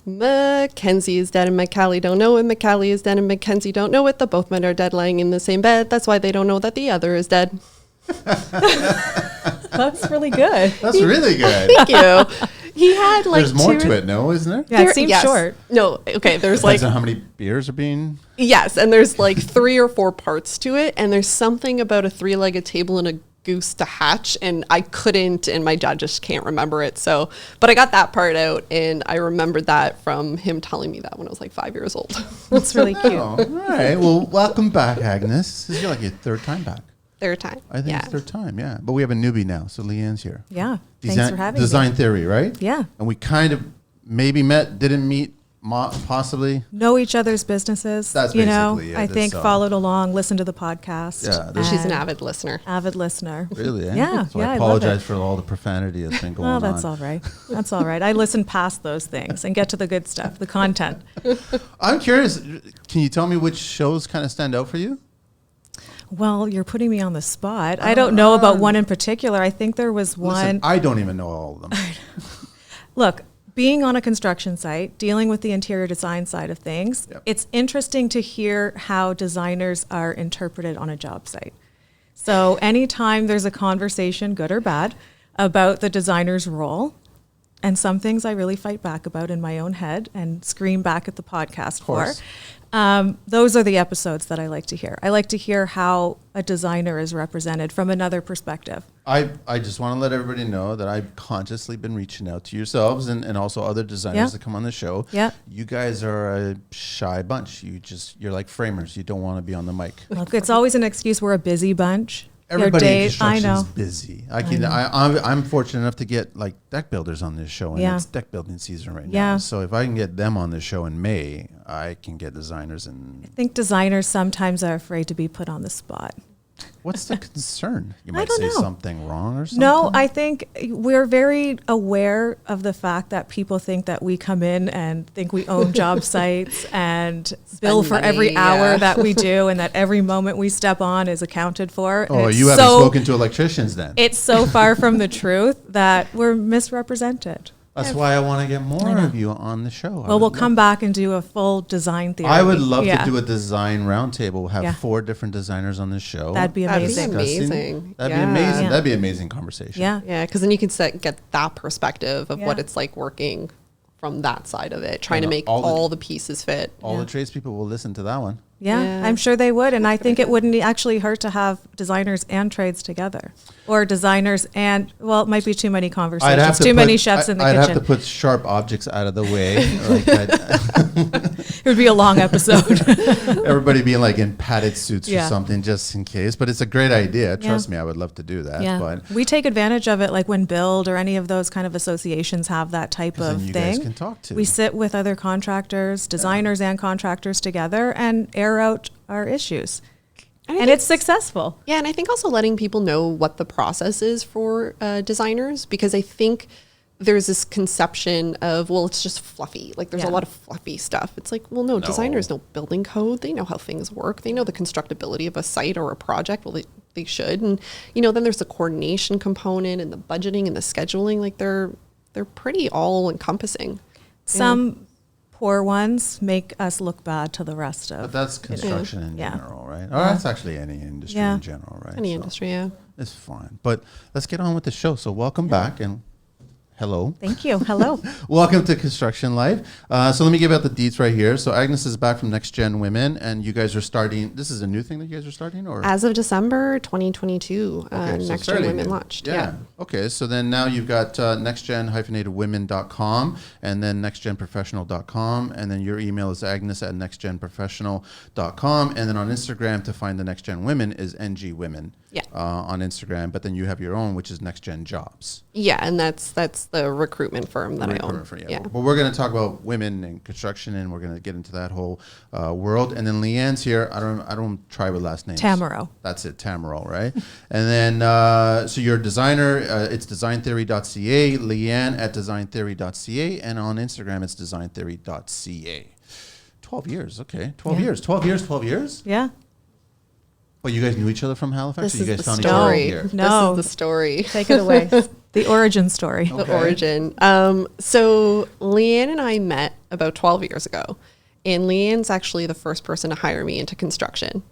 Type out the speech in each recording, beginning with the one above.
Mackenzie is dead and McCallie don't know it. McCallie is dead and Mackenzie don't know it. The both men are dead lying in the same bed. That's why they don't know that the other is dead. That's really good. That's really good. Thank you. He had like There's more to it, no, isn't there? Yeah, it seems short. No, okay, there's Depends like... on how many beers are being... Yes, and there's like 3 or 4 parts to it, and there's something about a 3-legged table and a goose to hatch, and I couldn't, and my dad just can't remember it. So, but I got that part out, and I remembered that from him telling me that when I was like 5 years old. That's really cute. Oh, all right. Well, welcome back, Agnes. This is like your third time back. Third time. I think it's third time, yeah. But we have a newbie now, so Leanne's here. Yeah. Thanks for having me. Design theory, right? Yeah. And we kind of maybe met, didn't meet, possibly. Know each other's businesses. That's basically it. I think followed along, listened to the podcast. Yeah. She's an avid listener. Avid listener. Really? Eh? Yeah. So yeah, I apologize for all the profanity that's been going on. Oh, that's all right. That's all right. I listen past those things and get to the good stuff, the content. I'm curious, can you tell me which shows kind of stand out for you? Well, you're putting me on the spot. I don't know about one in particular. I think there was one. Listen, I don't even know all of them. Look, being on a construction site, dealing with the interior design side of things, it's interesting to hear how designers are interpreted on a job site. So anytime there's a conversation, good or bad, about the designer's role, and some things I really fight back about in my own head and scream back at the podcast for. Those are the episodes that I like to hear. I like to hear how a designer is represented from another perspective. I just want to let everybody know that I've consciously been reaching out to yourselves and also other designers that come on the show. Yeah. You guys are a shy bunch. You're like framers. You don't want to be on the mic. Look, it's always an excuse. We're a busy bunch. Everybody in construction I is know. busy. I'm fortunate enough to get like deck builders on this show, and it's deck building season right now. So if I can get them on this show in May, I can get designers. And I think designers sometimes are afraid to be put on the spot. What's the concern? You might don't say know. something wrong or something? No, I think we're very aware of the fact that people think that we come in and think we own job sites and bill for every hour that we do, and that every moment we step on is accounted for. Oh, you haven't spoken to electricians then. It's so far from the truth that we're misrepresented. That's why I want to get more of you on the show. Well, we'll come back and do a full design theory. I would love to do a design roundtable. We'll have 4 different designers on the show. That'd be amazing. That'd be amazing. That'd be amazing. That'd be an amazing conversation. Yeah. Yeah, because then you can get that perspective of what it's like working from that side of it, trying to make all the pieces fit. All the tradespeople will listen to that one. Yeah, I'm sure they would. And I think it wouldn't actually hurt to have designers and trades together. Or designers and, well, it might be too many conversations, too many chefs in the kitchen. I'd have to put sharp objects out of the way. It would be a long episode. Everybody being like in padded suits or something just in case. But it's a great idea. Trust me, I would love to do that. Yeah. But we take advantage of it, like when Build or any of those kind of associations have that type of then you thing. guys can talk to. We sit with other contractors, designers and contractors together and air out our issues. And it's successful. Yeah, and I think also letting people know what the process is for designers, because I think there's this conception of, well, it's just fluffy. Like there's a lot of fluffy stuff. It's like, well, no, designers know building code. They know how things work. They know the constructability of a site or a project. Well, they should. And, then there's the coordination component and the budgeting and the scheduling. Like they're pretty all encompassing. Some poor ones make us look bad to the rest of. But that's construction in general, right? Or that's actually any industry in general, right? Any industry, yeah. It's fine. But let's get on with the show. So welcome back and hello. Thank you. Hello. Welcome to Construction Life. So let me give out the deets right here. So Agnes is back from NextGen Women, and you guys are starting. This is a new thing that you guys are starting, or as of December 2022, NextGen Women launched. Yeah. Okay. So then now you've got nextgen-women.com, and then nextgenprofessional.com, and then your email is agnes@nextgenprofessional.com, and then on Instagram to find the NextGen Women is ngwomen. Yeah. On Instagram, but then you have your own, which is NextGen Jobs. Yeah, and that's the recruitment firm that I own. Yeah. But we're going to talk about women in construction, and we're going to get into that whole world. And then Leanne's here. I don't try with last names. Tamaro. That's it, Tamaro, right? And then so you're a designer. It's designtheory.ca. Leanne at designtheory.ca, and on Instagram it's designtheory.ca. 12 years, okay. 12 years. 12 years. Yeah. Well, you guys knew each other from Halifax? This or you is guys the found story. each other here? No. This is the story. Take it away. The origin story. The origin. So Leanne and I met about 12 years ago, and Leanne's actually the first person to hire me into construction.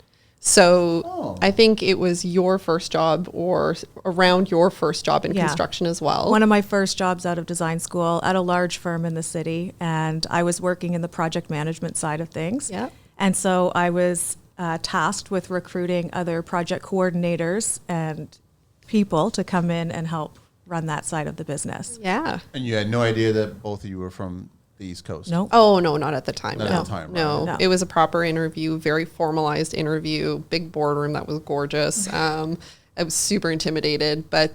So I think it was your first job or around your first job in construction as well. One of my first jobs out of design school at a large firm in the city, and I was working in the project management side of things. Yeah. And so I was tasked with recruiting other project coordinators and people to come in and help run that side of the business. Yeah. And you had no idea that both of you were from the East Coast? No. Oh, no, not at the time. Not at the time, No. right. It was a proper interview, very formalized interview, big boardroom that was gorgeous. I was super intimidated, but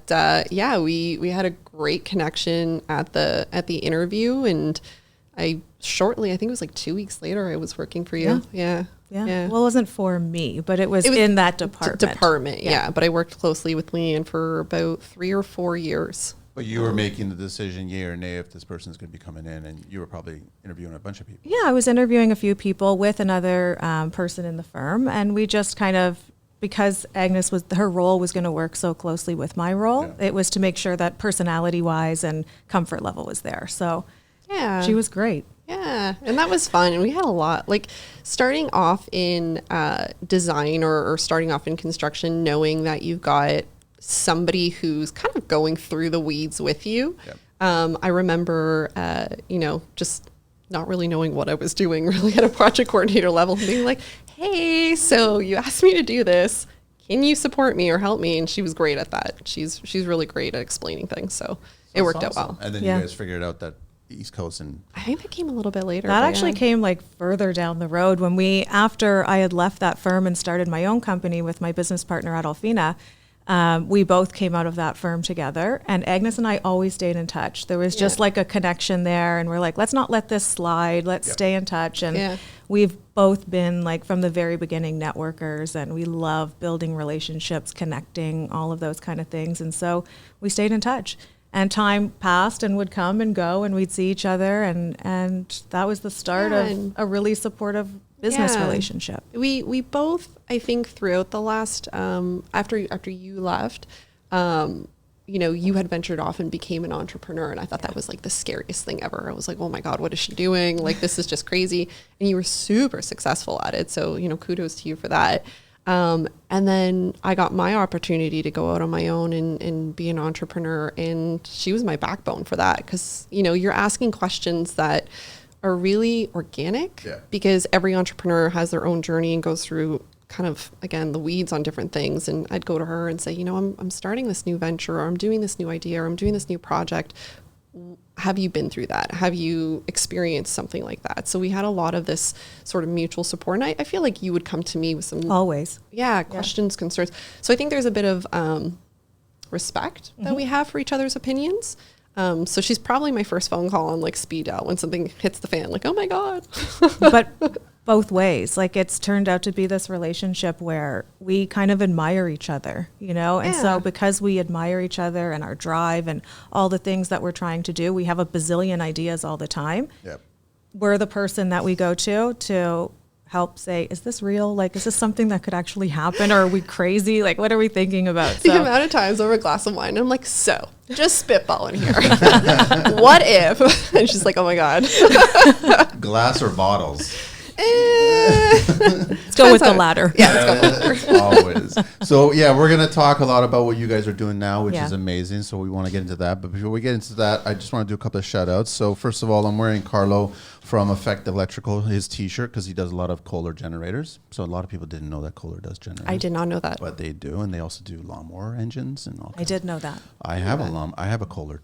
we had a great connection at the interview, and I think it was like 2 weeks later, I was working for you. Yeah. Well, it wasn't for me, but it was in that department. Yeah. But I worked closely with Leanne for about 3 or 4 years. But you were making the decision, yay or nay, if this person's going to be coming in, and you were probably interviewing a bunch of people. Yeah, I was interviewing a few people with another person in the firm, and we just kind of, because Agnes her role was going to work so closely with my role, it was to make sure that personality-wise and comfort level was there. So Yeah. she was great. Yeah, and that was fun. And we had a lot, like starting off in design or starting off in construction, knowing that you've got somebody who's kind of going through the weeds with you. Yep. I remember, just not really knowing what I was doing really at a project coordinator level, being like, hey, so you asked me to do this. Can you support me or help me? And she was great at that. She's really great at explaining things. So it worked out well. And then you guys figured out that East Coast, and I think that came a little bit later. That actually came like further down the road when after I had left that firm and started my own company with my business partner Adolfina. We both came out of that firm together, and Agnes and I always stayed in touch. There was just like a connection there, and we're like, let's not let this slide. Let's stay in touch. And we've both been like from the very beginning networkers, and we love building relationships, connecting, all of those kind of things. And so we stayed in touch. And time passed and would come and go, and we'd see each other, and that was the start of a really supportive business relationship. We both, I think, throughout the last after you left, you had ventured off and became an entrepreneur, and I thought that was like the scariest thing ever. I was like, oh my God, what is she doing? Like, this is just crazy. And you were super successful at it, so kudos to you for that. And then I got my opportunity to go out on my own and be an entrepreneur. And she was my backbone for that. Because, you're asking questions that are really organic because every entrepreneur has their own journey and goes through kind of, again, the weeds on different things. And I'd go to her and say, I'm starting this new venture, or I'm doing this new idea, or I'm doing this new project. Have you been through that? Have you experienced something like that? So we had a lot of this sort of mutual support. And I feel like you would come to me with some questions, concerns. So I think there's a bit of respect that we have for each other's opinions. So she's probably my first phone call on like speed dial when something hits the fan, like, oh my God. But both ways, like it's turned out to be this relationship where we kind of admire each other, and so because we admire each other and our drive and all the things that we're trying to do, we have a bazillion ideas all the time. We're the person that we go to help say, is this real? Like, is this something that could actually happen? Or are we crazy? Like, what are we thinking about? The amount of times over a glass of wine, I'm like, so just spitballing here. What if? And she's like, oh my God. glass or bottles? Let's go with the latter. Yeah, let's go with the latter. Always. So we're going to talk a lot about what you guys are doing now, which is amazing. So we want to get into that. But before we get into that, I just want to do a couple of shout outs. So first of all, I'm wearing Carlo from Effective Electrical, his t-shirt, because he does a lot of Kohler generators. So a lot of people didn't know that Kohler does generators. I did not know that. But they do. And they also do lawnmower engines and all that. I did know that. I have a Kohler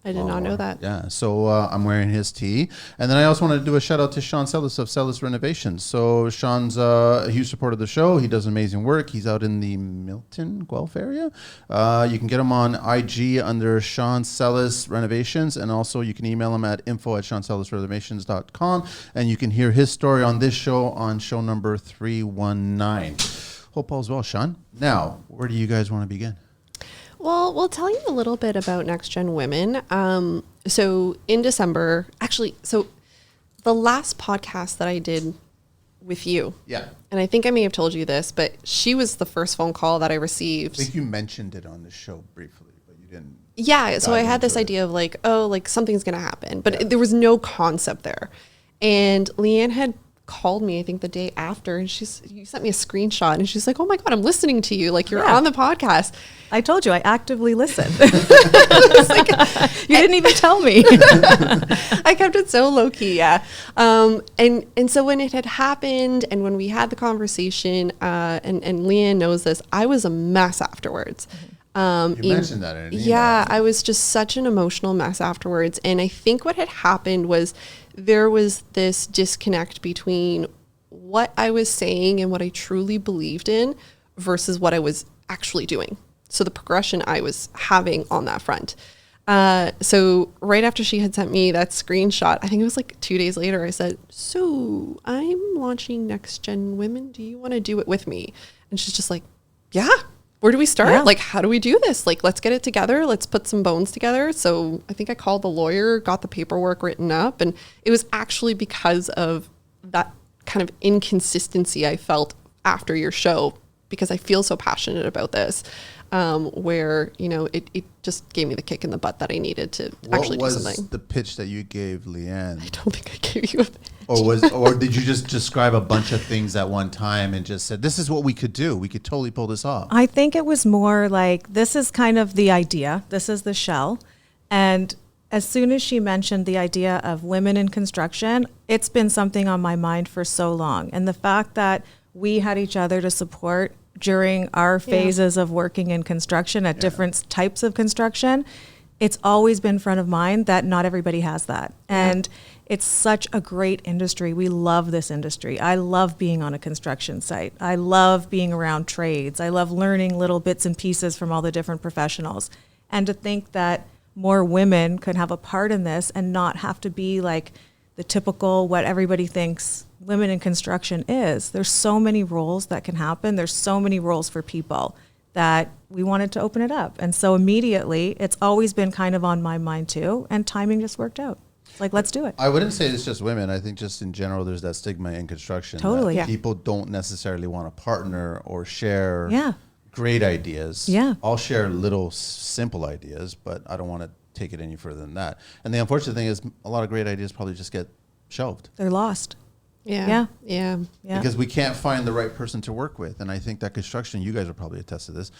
I did not know that. Yeah, so I'm wearing his tee. And then I also wanted to do a shout out to Sean Sellis of Sellis Renovation. So Sean's a huge supporter of the show. He does amazing work. He's out in the Milton, Guelph area. You can get him on IG under Sean Sellis Renovations. And also you can email him at info@SeanSellisRenovations.com. And you can hear his story on this show on show number 319. Hope all's well, Sean. Now, where do you guys want to begin? Well, we'll tell you a little bit about NextGen Women. So in December, so the last podcast that I did with you. Yeah. And I think I may have told you this, but she was the first phone call that I received. I think you mentioned it on the show briefly, but you didn't Yeah. So I had this into it. idea of like, oh, like something's going to happen, but Yeah. there was no concept there. And Leanne had called me, I think the day after, and you sent me a screenshot and she's like, oh my God, I'm listening to you. Like you're Yeah. on the podcast. I told you I actively listen. You didn't even tell me. I kept it so low key. Yeah. And so when it had happened and when we had the conversation, and Leanne knows this, I was a mess afterwards. You mentioned that in an email. Yeah, I was just such an emotional mess afterwards. And I think what had happened was there was this disconnect between what I was saying and what I truly believed in versus what I was actually doing. So the progression I was having on that front. So right after she had sent me that screenshot, I think it was like 2 days later, I said, so I'm launching NextGen Women. Do you want to do it with me? And she's just like, yeah. Where do we start? Yeah. Like, how do we do this? Like, let's get it together. Let's put some bones together. So I think I called the lawyer, got the paperwork written up. And it was actually because of that kind of inconsistency I felt after your show, because I feel so passionate about this, where, you know, it just gave me the kick in the butt that I needed to actually do something. What was the pitch that you gave Leanne? I don't think I gave you a pitch. Or did you just describe a bunch of things at one time and just said, this is what we could do. We could totally pull this off. I think it was more like, this is kind of the idea. This is the shell. And as soon as she mentioned the idea of women in construction, it's been something on my mind for so long. And the fact that we had each other to support during our phases of working in construction at different types of construction, it's always been front of mind that not everybody has that. And it's such a great industry. We love this industry. I love being on a construction site. I love being around trades. I love learning little bits and pieces from all the different professionals. And to think that more women could have a part in this and not have to be like the typical what everybody thinks women in construction is. There's so many roles that can happen. There's so many roles for people that we wanted to open it up. And so immediately, it's always been kind of on my mind too, and timing just worked out. It's like, let's do it. I wouldn't say it's just women. I think just in general, there's that stigma in construction. Totally. That Yeah. people don't necessarily want to partner or share Yeah. great ideas. Yeah. I'll share little simple ideas, but I don't want to take it any further than that. And the unfortunate thing is a lot of great ideas probably just get shelved. They're lost. Yeah. Yeah. Because we can't find the right person to work with. And I think that construction, you guys will probably attest to this,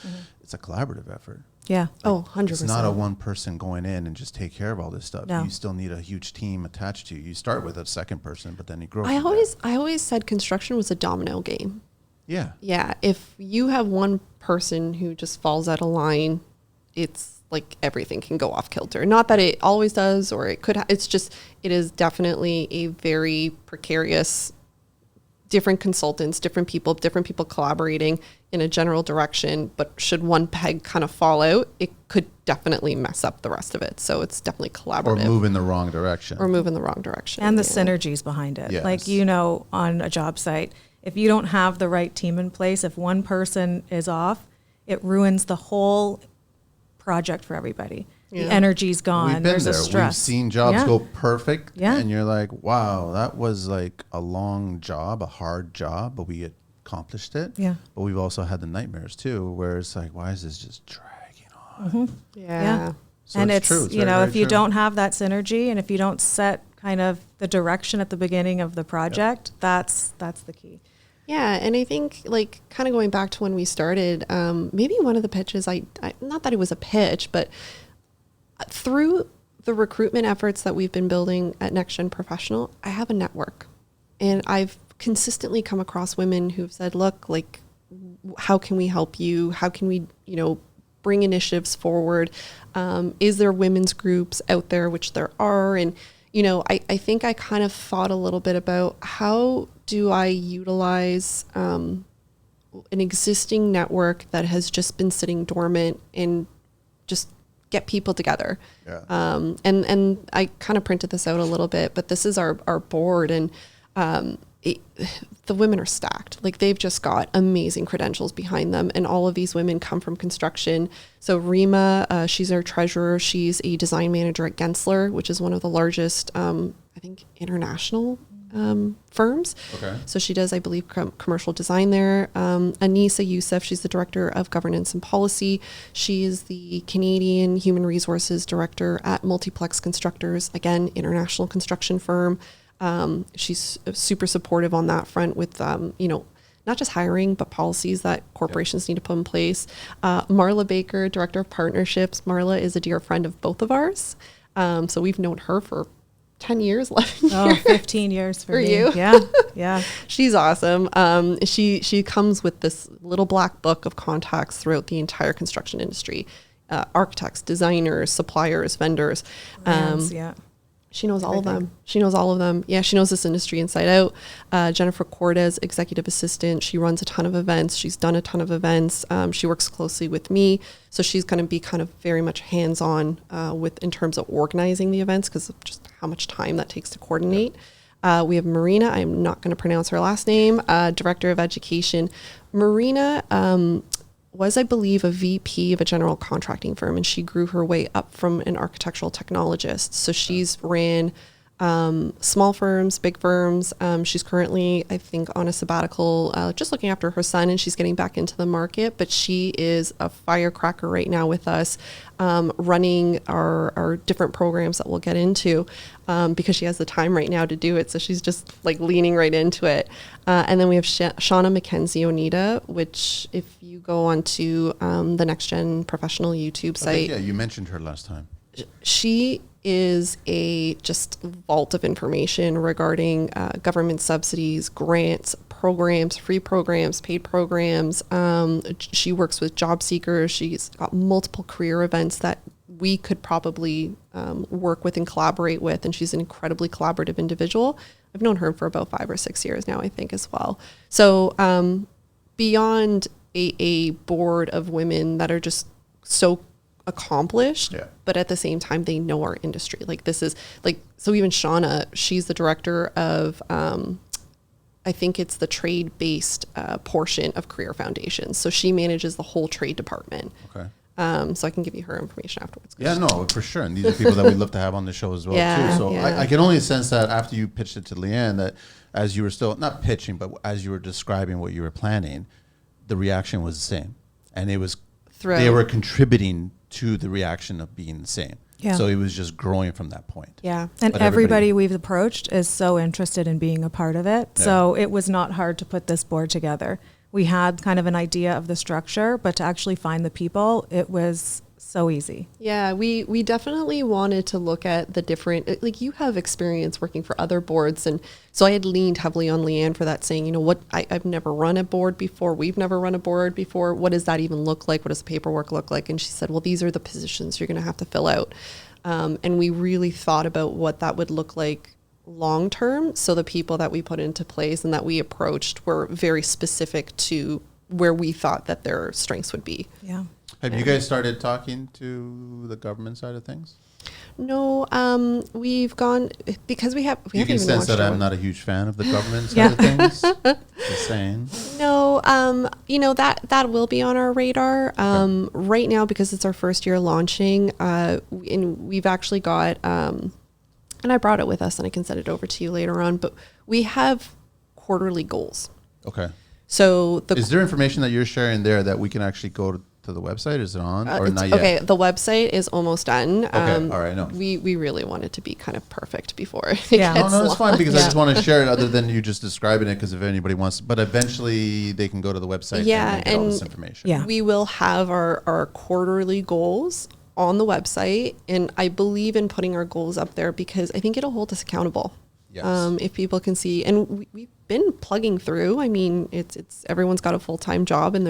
it's a collaborative effort. Yeah. Oh, 100%. It's not a one person going in and just take care of all this stuff. No. You still need a huge team attached to you. You start with a second person, but then you grow. I from always said construction was a domino game. there. Yeah, if you have one person who just falls out of line, it's like everything can go off kilter. Not that it always does, or it could. It's just, it is definitely a very precarious, different consultants, different people collaborating in a general direction. But should one peg kind of fall out, it could definitely mess up the rest of it. So it's definitely collaborative. Or move in the wrong direction. Or move in the wrong direction. And the yeah. synergies behind it. Yes. Like, you know, on a job site, if you don't have the right team in place, if one person is off, it ruins the whole project for everybody. Yeah. The energy's gone. We've been There's there. a stress. We've seen jobs Yeah. go perfect. Yeah. And you're like, wow, that was like a long job, a hard job, but we accomplished it. Yeah. But we've also had the nightmares too, where it's like, why is this just dragging on? Yeah. So And it's true. it's It's you very, know, very if you true. don't have that synergy and if you don't set kind of the direction at the beginning of the project, that's the key. Yeah, and I think, like, kind of going back to when we started, maybe one of the pitches, I not that it was a pitch, but through the recruitment efforts that we've been building at NextGen Professional, I have a network. And I've consistently come across women who've said, look, like, how can we help you? How can we, you know, bring initiatives forward? Is there women's groups out there, which there are? And, you know, I think I kind of thought a little bit about how do I utilize an existing network that has just been sitting dormant and just get people together. Yeah. And I kind of printed this out a little bit, but this is our board, and the women are stacked. Like, they've just got amazing credentials behind them, and all of these women come from construction. So Rima, she's our treasurer. She's a design manager at Gensler, which is one of the largest, I think, international firms. Okay. So she does, I believe, commercial design there. Anissa Youssef, she's the Director of Governance and Policy. She is the Canadian Human Resources Director at Multiplex Constructors, again, international construction firm. She's super supportive on that front with, not just hiring, but policies that corporations need to put in place. Marla Baker, Director of Partnerships. Marla is a dear friend of both of ours. So we've known her for 10 years, 11 years. 15 years for me. you. Yeah, yeah. She's awesome. She comes with this little black book of contacts throughout the entire construction industry. Architects, designers, suppliers, vendors. Yeah. She knows all of them. She knows all of them. Yeah, she knows this industry inside out. Jennifer Cordes, executive assistant. She runs a ton of events. She's done a ton of events. She works closely with me. So she's going to be kind of very much hands-on in terms of organizing the events because of just how much time that takes to coordinate. We have Marina. I'm not going to pronounce her last name. Director of Education. Marina was, I believe, a VP of a general contracting firm, and she grew her way up from an architectural technologist. So she's ran small firms, big firms. She's currently, I think, on a sabbatical, just looking after her son, and she's getting back into the market. But she is a firecracker right now with us, running our different programs that we'll get into because she has the time right now to do it. So she's just like leaning right into it. And then we have Shauna McKenzie Onita, which if you go onto the NextGen professional YouTube site. Yeah, you mentioned her last time. She is a just vault of information regarding government subsidies, grants, programs, free programs, paid programs. She works with job seekers. She's got multiple career events that we could probably work with and collaborate with. And she's an incredibly collaborative individual. I've known her for about 5 or 6 years now, I think, as well. So beyond a board of women that are just so accomplished, but at the same time they know our industry. Like this is like, so even Shauna, she's the director of I think it's the trade-based portion of Career Foundations. So she manages the whole trade department. Okay. So I can give you her information afterwards. Yeah, no, for sure. And these are people that we'd love to have on the show as well, too. So I can only sense that after you pitched it to Leanne, that as you were still, not pitching, but as you were describing what you were planning, the reaction was the same. And it was, they were contributing to the reaction of being the same. Yeah. So it was just growing from that point. Yeah. And everybody we've approached is so interested in being a part of it. Yeah. So it was not hard to put this board together. We had kind of an idea of the structure, but to actually find the people, it was so easy. Yeah, we definitely wanted to look at the different, like you have experience working for other boards. And so I had leaned heavily on Leanne for that, saying, you know what, I've never run a board before. We've never run a board before. What does that even look like? What does the paperwork look like? And she said, well, these are the positions you're going to have to fill out. And we really thought about what that would look like long term. So the people that we put into place and that we approached were very specific to where we thought that their strengths would be. Yeah. Have you guys started talking to the government side of things? No, we've gone because we haven't. You can sense that I'm not a huge fan of the government side of things. Just saying. No, you know that will be on our radar right now because it's our first year launching, and we've actually got. And I brought it with us, and I can send it over to you later on. But we have quarterly goals. Okay. So is there information that you're sharing there that we can actually go to the website? Is it on or not yet? Okay, the website is almost done. Okay, all right, no. We really want it to be kind of perfect before it no, gets it's fine because I just want to share it other than you just describing it because if anybody wants, but eventually they can go to the website and get all this information. Yeah. We will have our quarterly goals on the website, and I believe in putting our goals up there because I think it'll hold us accountable. Yes. If people can see, and we've been plugging through. I mean, it's everyone's got a full-time job, and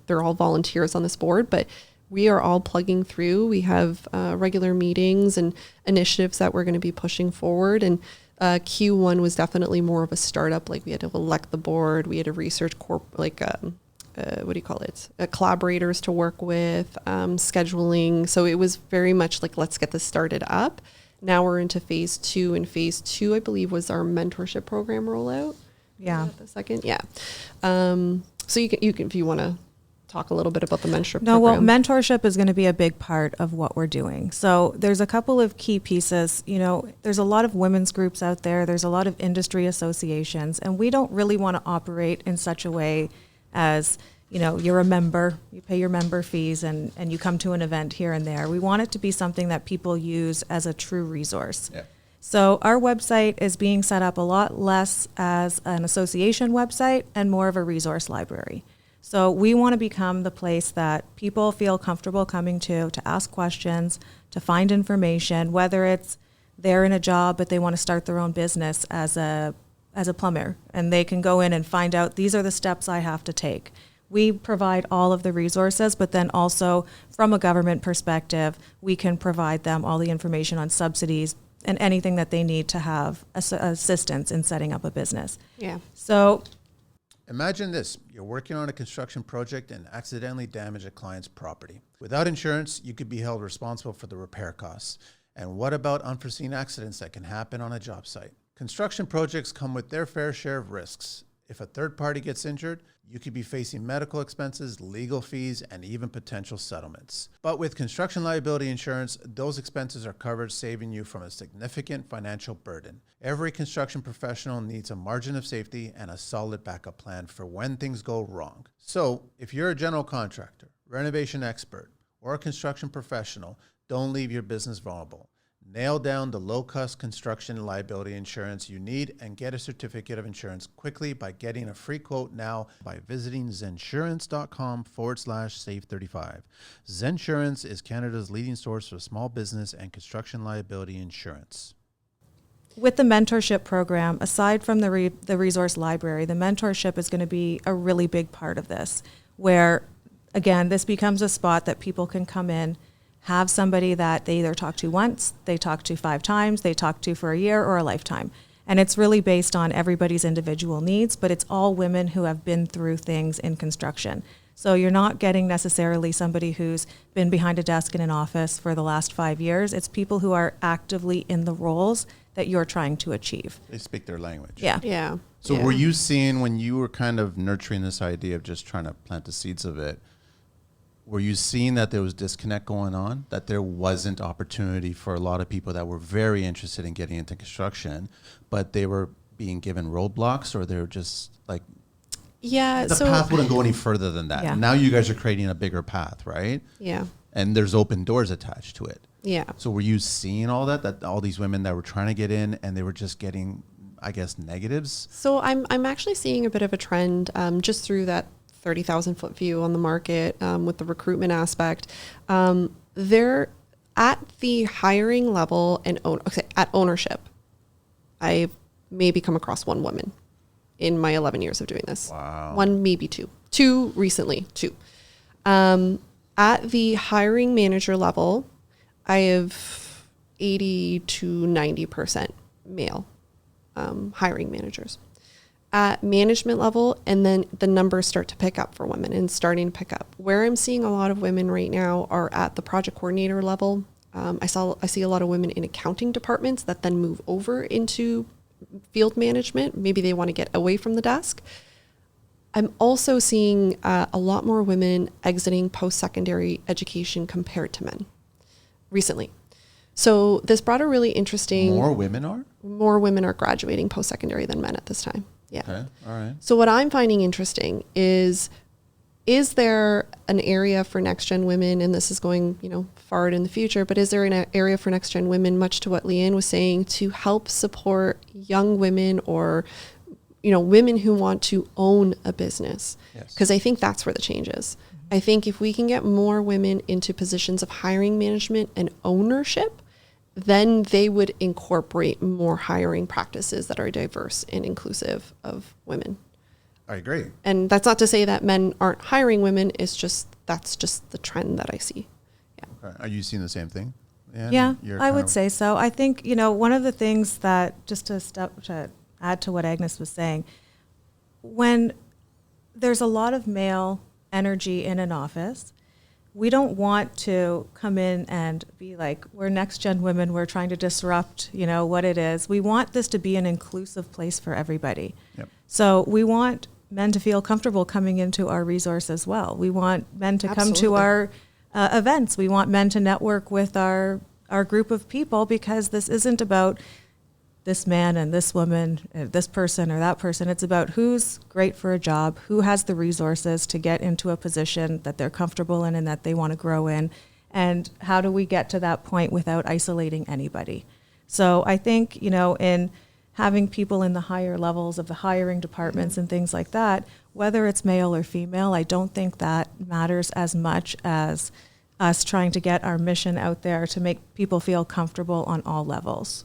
they're all volunteers on this board, but we are all plugging through. We have regular meetings and initiatives that we're going to be pushing forward. And Q1 was definitely more of a startup. Like we had to elect the board, we had to research collaborators to work with, scheduling. So it was very much like, let's get this started up. Now we're into phase 2, and phase 2, I believe, was our mentorship program rollout. Yeah. The second. Yeah. So you can, if you want to talk a little bit about the mentorship No, well, program. mentorship is going to be a big part of what we're doing. So there's a couple of key pieces. You know, there's a lot of women's groups out there. There's a lot of industry associations, and we don't really want to operate in such a way as, you know, you're a member, you pay your member fees, and you come to an event here and there. We want it to be something that people use as a true resource. Yeah. So our website is being set up a lot less as an association website and more of a resource library. So we want to become the place that people feel comfortable coming to ask questions, to find information, whether it's they're in a job but they want to start their own business as a plumber, and they can go in and find out these are the steps I have to take. We provide all of the resources, but then also from a government perspective, we can provide them all the information on subsidies and anything that they need to have assistance in setting up a business. Yeah. So Imagine this. You're working on a construction project and accidentally damage a client's property. Without insurance, you could be held responsible for the repair costs. And what about unforeseen accidents that can happen on a job site? Construction projects come with their fair share of risks. If a third party gets injured, you could be facing medical expenses, legal fees, and even potential settlements. But with construction liability insurance, those expenses are covered, saving you from a significant financial burden. Every construction professional needs a margin of safety and a solid backup plan for when things go wrong. So if you're a general contractor, renovation expert, or a construction professional, don't leave your business vulnerable. Nail down the low-cost construction liability insurance you need and get a certificate of insurance quickly by getting a free quote now by visiting zensurance.com/save35. Zensurance is Canada's leading source for small business and construction liability insurance. with the mentorship program, aside from the resource library, the mentorship is going to be a really big part of this, where, again, this becomes a spot that people can come in, have somebody that they either talk to once, they talk to 5 times, they talk to for a year or a lifetime. And it's really based on everybody's individual needs, but it's all women who have been through things in construction. So you're not getting necessarily somebody who's been behind a desk in an office for the last 5 years. It's people who are actively in the roles that you're trying to achieve. They speak their language. Yeah. Yeah. So yeah. were you seeing, when you were kind of nurturing this idea of just trying to plant the seeds of it, were you seeing that there was disconnect going on, that there wasn't opportunity for a lot of people that were very interested in getting into construction, but they were being given roadblocks, or they were just like, Yeah. the So path wouldn't go any further than that? Yeah. Now you guys are creating a bigger path, right? yeah. And there's open doors attached to it. Yeah. So were you seeing all that all these women that were trying to get in and they were just getting, I guess, negatives? So I'm actually seeing a bit of a trend just through that 30,000 foot view on the market with the recruitment aspect. They're at the hiring level and at ownership. I've maybe come across one woman in my 11 years of doing this. Wow. One, maybe two. Two recently, two. At the hiring manager level, I have 80 to 90% male hiring managers. At management level, and then the numbers start to pick up for women and starting to pick up. Where I'm seeing a lot of women right now are at the project coordinator level. I see a lot of women in accounting departments that then move over into field management. Maybe they want to get away from the desk. I'm also seeing a lot more women exiting post-secondary education compared to men recently. So this brought a really interesting... More women are? More women are graduating post-secondary than men at this time. Yeah. Okay, all right. So what I'm finding interesting is there an area for NextGen Women, and this is going, forward in the future, but is there an area for NextGen Women, much to what Leanne was saying, to help support young women or, women who want to own a business? Because I think that's where the change is. I think if we can get more women into positions of hiring management and ownership, then they would incorporate more hiring practices that are diverse and inclusive of women. I agree. And that's not to say that men aren't hiring women. It's just, that's just the trend that I see. Yeah. Okay. Are you seeing the same thing? Yeah, I would say so. I think, one of the things that, just to add to what Agnes was saying, when there's a lot of male energy in an office, we don't want to come in and be like, we're NextGen Women, we're trying to disrupt, what it is. We want this to be an inclusive place for everybody. Yep. So we want men to feel comfortable coming into our resource as well. We want men to come to Absolutely. our events. We want men to network with our group of people, because this isn't about this man and this woman, this person or that person. It's about who's great for a job, who has the resources to get into a position that they're comfortable in and that they want to grow in, and how do we get to that point without isolating anybody. So I think, in having people in the higher levels of the hiring departments and things like that, whether it's male or female, I don't think that matters as much as us trying to get our mission out there to make people feel comfortable on all levels.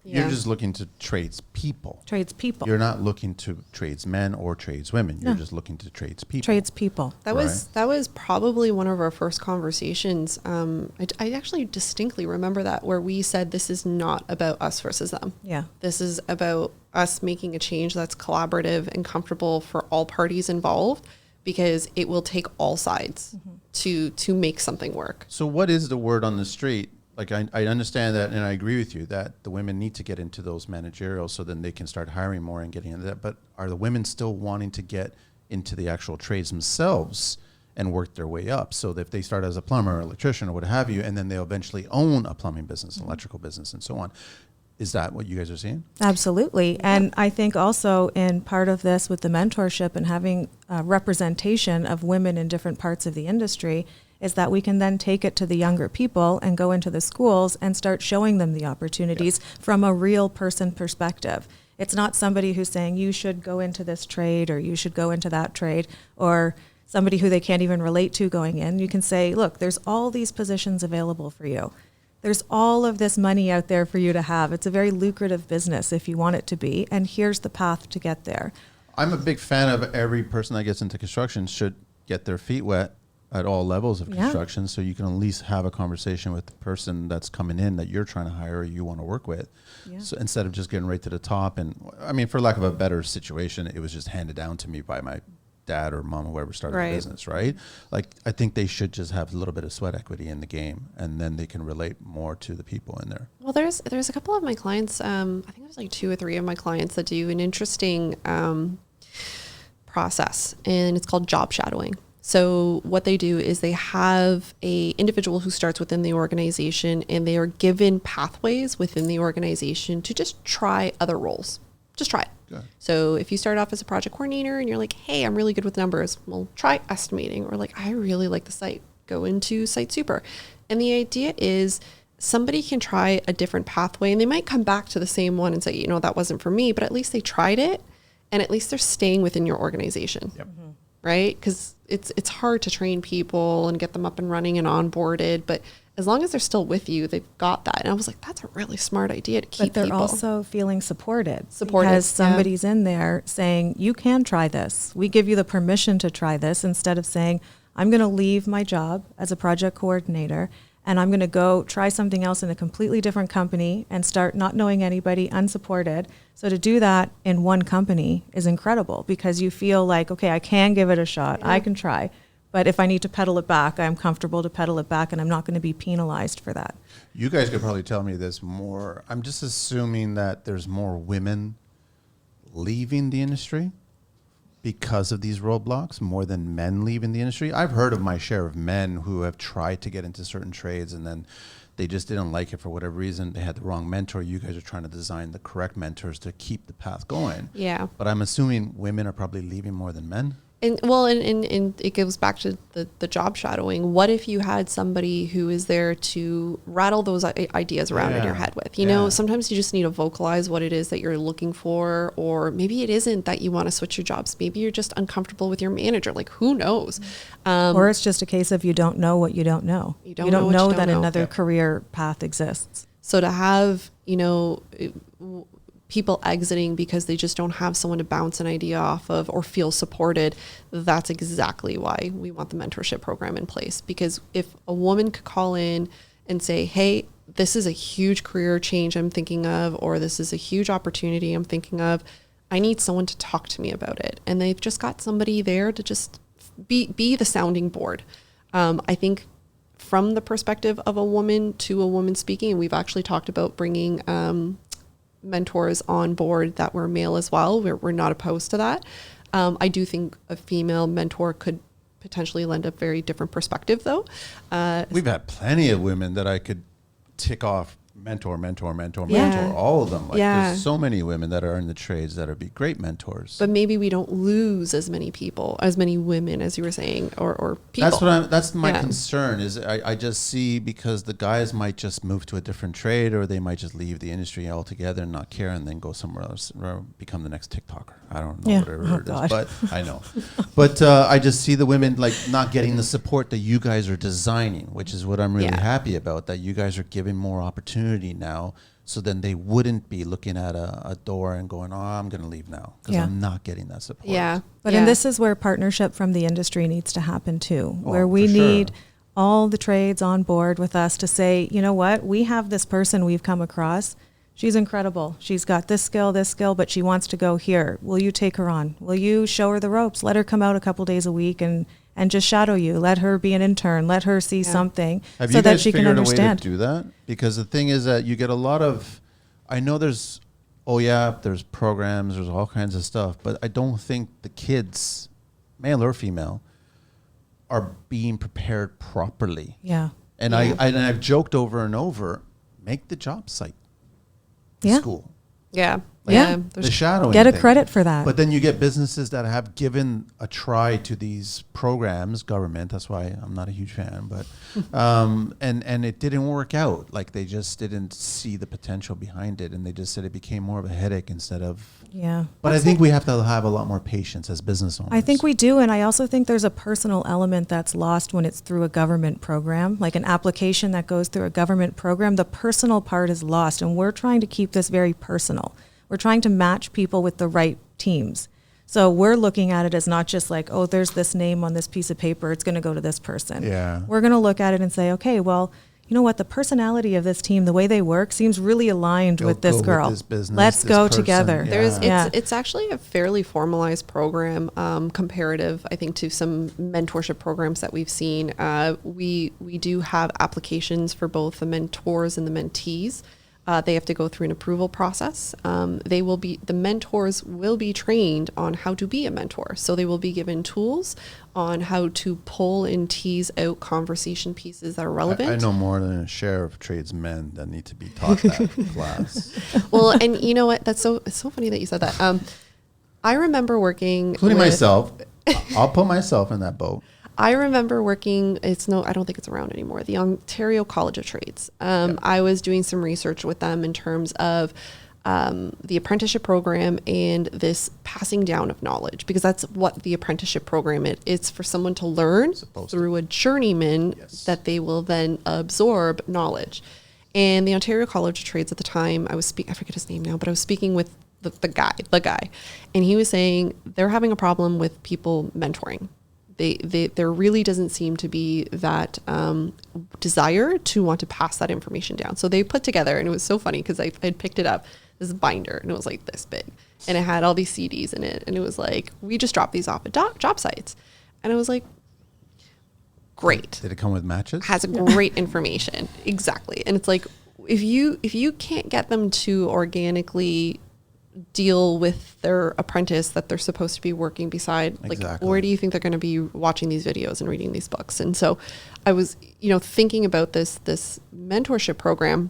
You're just looking to tradespeople. Tradespeople. You're not looking to tradesmen or tradeswomen. You're just looking to tradespeople. Tradespeople. That was probably one of our first conversations. I actually distinctly remember that, where we said this is not about us versus them. Yeah. This is about us making a change that's collaborative and comfortable for all parties involved, because it will take all sides to make something work. So what is the word on the street? Like, I understand that, and I agree with you that the women need to get into those managerials so then they can start hiring more and getting into that. But are the women still wanting to get into the actual trades themselves and work their way up? So that if they start as a plumber or electrician or what have you, and then they'll eventually own a plumbing business, electrical business, and so on. Is that what you guys are seeing? Absolutely. Yeah. And I think also in part of this with the mentorship and having representation of women in different parts of the industry is that we can then take it to the younger people and go into the schools and start showing them the opportunities from a real person perspective. It's not somebody who's saying you should go into this trade or you should go into that trade, or somebody who they can't even relate to going in. You can say, look, there's all these positions available for you. There's all of this money out there for you to have. It's a very lucrative business if you want it to be, and here's the path to get there. I'm a big fan of every person that gets into construction should get their feet wet at all levels of construction, so you can at least have a conversation with the person that's coming in that you're trying to hire or you want to work with. Yeah. So instead of just getting right to the top, and I mean, for lack of a better situation, it was just handed down to me by my dad or mom or whoever started the business, right? Like, I think they should just have a little bit of sweat equity in the game, and then they can relate more to the people in there. Well, there's a couple of my clients, I think there's like 2 or 3 of my clients that do an interesting process, and it's called job shadowing. So what they do is they have a individual who starts within the organization, and they are given pathways within the organization to just try other roles. Just try it. Good. So if you start off as a project coordinator and you're like, hey, I'm really good with numbers, well, try estimating. Or like, I really like the site, go into site super. And the idea is somebody can try a different pathway, and they might come back to the same one and say, that wasn't for me, but at least they tried it, and at least they're staying within your organization. Yep. Mm-hmm. Right? Because it's hard to train people and get them up and running and onboarded, but as long as they're still with you, they've got that. And I was like, that's a really smart idea to keep people. But they're also feeling supported. Because somebody's in there saying, you can try this. We give you the permission to try this, instead of saying, I'm going to leave my job as a project coordinator and I'm going to go try something else in a completely different company and start not knowing anybody, unsupported. So to do that in one company is incredible, because you feel like, okay, I can give it a shot. Yeah. I can try. But if I need to pedal it back, I'm comfortable to pedal it back, and I'm not going to be penalized for that. You guys could probably tell me this more. I'm just assuming that there's more women leaving the industry because of these roadblocks, more than men leaving the industry. I've heard of my share of men who have tried to get into certain trades, and then they just didn't like it for whatever reason. They had the wrong mentor. You guys are trying to design the correct mentors to keep the path going. Yeah. But I'm assuming women are probably leaving more than men. And it goes back to the job shadowing. What if you had somebody who is there to rattle those ideas around in your head with? You know, sometimes you just need to vocalize what it is that you're looking for, or maybe it isn't that you want to switch your jobs. Maybe you're just uncomfortable with your manager. Like, who knows? Or it's just a case of you don't know what you don't know. You don't know that another career path exists. So to have, people exiting because they just don't have someone to bounce an idea off of or feel supported, that's exactly why we want the mentorship program in place. Because if a woman could call in and say, hey, this is a huge career change I'm thinking of, or this is a huge opportunity I'm thinking of, I need someone to talk to me about it. And they've just got somebody there to just be the sounding board. I think from the perspective of a woman to a woman speaking, and we've actually talked about bringing mentors on board that were male as well. We're not opposed to that. I do think a female mentor could potentially lend a very different perspective, though. We've had plenty of women that I could tick off mentor, Yeah. all of them. Like Yeah. there's so many women that are in the trades that would be great mentors. But maybe we don't lose as many people, as many women, as you were saying, or people. That's my Yeah. concern is I just see because the guys might just move to a different trade or they might just leave the industry altogether and not care and then go somewhere else or become the next TikToker. I don't know, Yeah. whatever Oh, it is, God. but I know. But I just see the women like not getting the support that you guys are designing, which is what I'm really Yeah. happy about, that you guys are giving more opportunity now. So then they wouldn't be looking at a door and going, oh, I'm going to leave now because Yeah. I'm not getting that support. Yeah. But yeah. and this is where partnership from the industry needs to happen too, Oh, where we for sure. need all the trades on board with us to say, you know what, we have this person we've come across. She's incredible. She's got this skill, but she wants to go here. Will you take her on? Will you show her the ropes? Let her come out a couple days a week and just shadow you. Let her be an intern. Let her see something Have so you that guys she can figured understand. a way to do that? Because the thing is that you get a lot of, I know there's, there's programs, there's all kinds of stuff, but I don't think the kids, male or female, are being prepared properly. Yeah. And Yeah. I've joked over and over, make the job site Yeah. school. Yeah. Like Yeah. the shadowing Get a thing. credit for that. But then you get businesses that have given a try to these programs, government. That's why I'm not a huge fan. But and it didn't work out. Like they just didn't see the potential behind it, and they just said it became more of a headache instead of. Yeah. But I think we have to have a lot more patience as business owners. I think we do, and I also think there's a personal element that's lost when it's through a government program, like an application that goes through a government program. The personal part is lost, and we're trying to keep this very personal. We're trying to match people with the right teams. So we're looking at it as not just like, oh, there's this name on this piece of paper, it's going to go to this person. Yeah. We're going to look at it and say, okay, well, you know what, the personality of this team, the way they work, seems really aligned with this Go with girl. this business, Let's this go person. together. Yeah. It's actually a fairly formalized program, comparative, I think, to some mentorship programs that we've seen. We do have applications for both the mentors and the mentees. They have to go through an approval process. The mentors will be trained on how to be a mentor. So they will be given tools on how to pull and tease out conversation pieces that are relevant. I know more than a share of tradesmen that need to be taught that class. Well, and you know what? It's so funny that you said that. I remember working, Including myself. I'll put myself in that boat. I remember working, I don't think it's around anymore, the Ontario College of Trades. I was doing some research with them in terms of the apprenticeship program and this passing down of knowledge, because that's what the apprenticeship program is. It's for someone to learn through a journeyman that they will then absorb knowledge. And the Ontario College of Trades at the time, I forget his name now, but I was speaking with the guy, and he was saying they're having a problem with people mentoring. There really doesn't seem to be that desire to want to pass that information down. So they put together, and it was so funny because I had picked it up, this binder, and it was like this big, and it had all these CDs in it, and it was like, we just dropped these off at job sites, and I was like, great. Did it come with matches? Has great information, exactly. And it's like, if you can't get them to organically deal with their apprentice that they're supposed to be working beside, like where do you think they're going to be watching these videos and reading these books? And so I was thinking about this mentorship program.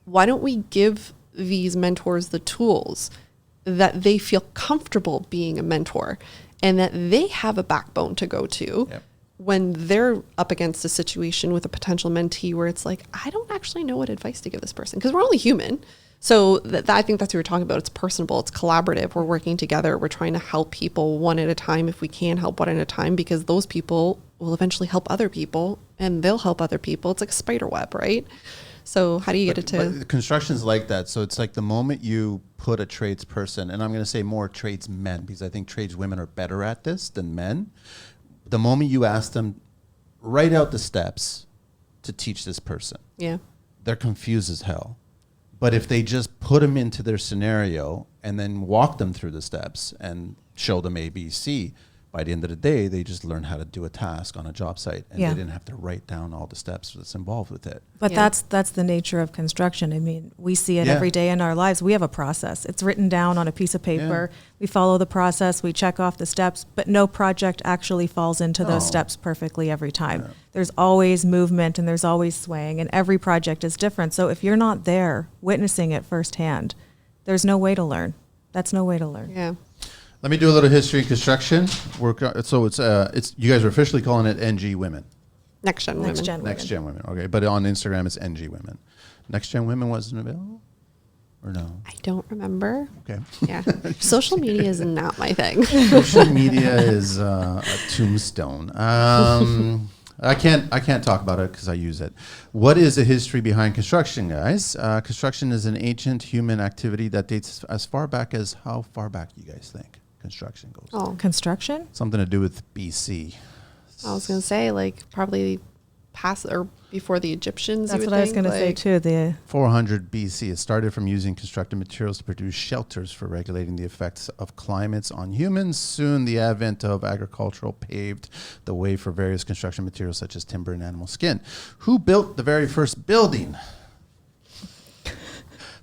Why don't we give these mentors the tools that they feel comfortable being a mentor and that they have a backbone to go to when they're up against a situation with a potential mentee where it's like, I don't actually know what advice to give this person, because we're only human. So I think that's what we're talking about. It's personable. It's collaborative. We're working together. We're trying to help people one at a time if we can help one at a time, because those people will eventually help other people and they'll help other people. It's like a spider web, right? So how do you get it to... But construction's like that. So it's like the moment you put a tradesperson, and I'm going to say more tradesmen, because I think tradeswomen are better at this than men. The moment you ask them, write out the steps to teach this person. Yeah. They're confused as hell. But if they just put them into their scenario and then walk them through the steps and show them A, B, C, by the end of the day, they just learned how to do a task on a job site, and Yeah. they didn't have to write down all the steps that's involved with it. But Yeah. that's the nature of construction. I mean, we see it Yeah. every day in our lives. We have a process. It's written down on a piece of paper. We follow the process. We check off the steps, but no project actually falls into those No. steps perfectly every time. There's always movement and there's always swaying, and every project is different. So if you're not there witnessing it firsthand, there's no way to learn. That's no way to learn. Yeah. Let me do a little history in construction. So it's you guys are officially calling it NG Women. NextGen Women. NextGen Women. NextGen Women. Okay, but on Instagram it's NG Women. NextGen Women wasn't available, or no? I don't remember. Okay. Yeah. Social media is not my thing. Social media is a tombstone. I can't talk about it because I use it. What is the history behind construction, guys? Construction is an ancient human activity that dates as far back as how far back you guys think construction goes? Oh, Construction? Something to do with BC. I was going to say like probably past or before the Egyptians. That's you would what I was think, going to say like- too. The 400 BC. It started from using constructed materials to produce shelters for regulating the effects of climates on humans. Soon, the advent of agricultural paved the way for various construction materials such as timber and animal skin. Who built the very first building?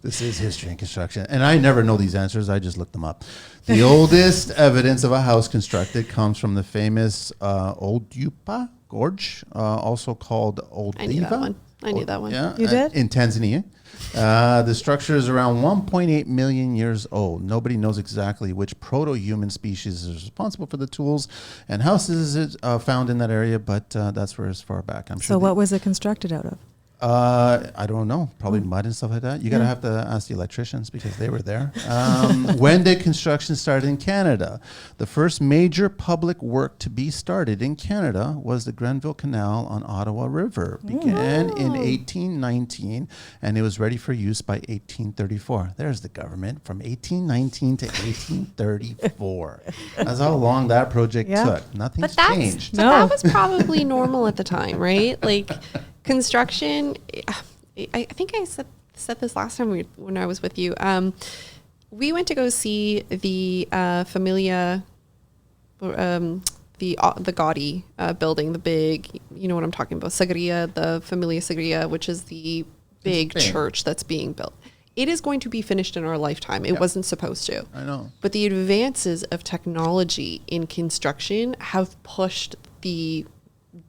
This is history and construction. And I never know these answers. I just looked them up. The oldest evidence of a house constructed comes from the famous Old Yupa Gorge, also called Old I knew that Diva. one. I knew that one. Yeah, You did? in Tanzania. The structure is around 1.8 million years old. Nobody knows exactly which proto-human species is responsible for the tools and houses found in that area, but that's where as far back. I'm sure. so what was it constructed out of? I don't know. Probably mud and stuff like that. You gotta have to ask the electricians because they were there. When did construction start in Canada? The first major public work to be started in Canada was the Grenville Canal on Ottawa River. Began in 1819, and it was ready for use by 1834. There's the government from 1819 to 1834. That's how long that project Yeah. took. Nothing's changed. But No. that was probably normal at the time, right? Like construction. I think I said this last time when I was with you. We went to go see the Familia, the Gaudi building, the big. You know what I'm talking about? Sagria, the Familia Sagria, which is the big big. church that's being built. It is going to be finished in our lifetime. It wasn't supposed to. I know. But the advances of technology in construction have pushed the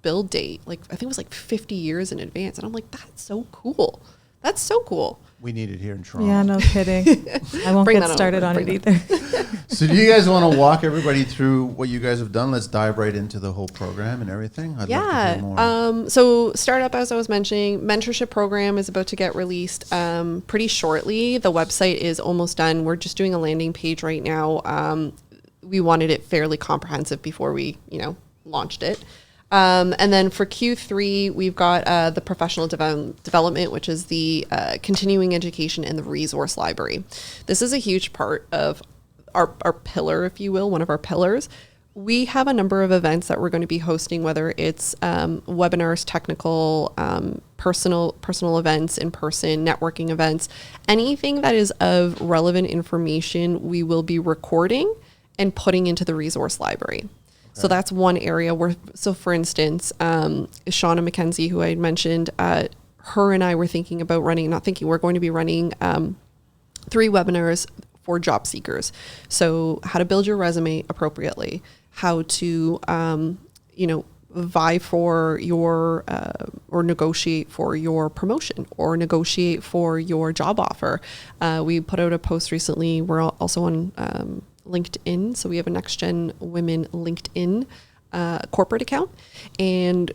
build date, like I think it was like 50 years in advance. And I'm like, that's so cool. That's so cool. We need it here in Toronto. Yeah, no kidding. I won't Bring get that started over. on Bring it that. either. So do you guys want to walk everybody through what you guys have done? Let's dive right into the whole program and everything. I'd love to hear more. So startup, as I was mentioning, mentorship program is about to get released pretty shortly. The website is almost done. We're just doing a landing page right now. We wanted it fairly comprehensive before we, launched it. And then for Q3, we've got the professional development, which is the continuing education and the resource library. This is a huge part of our pillar, if you will, one of our pillars. We have a number of events that we're going to be hosting, whether it's webinars, technical, personal events, in-person networking events, anything that is of relevant information, we will be recording and putting into the resource library. So that's one area where, so for instance, Shauna McKenzie, who I had mentioned, her and I were thinking about we're going to be running 3 webinars for job seekers. So how to build your resume appropriately, how to, vie for your, or negotiate for your promotion or negotiate for your job offer. We put out a post recently. We're also on, LinkedIn. So we have a NextGen Women LinkedIn corporate account. And,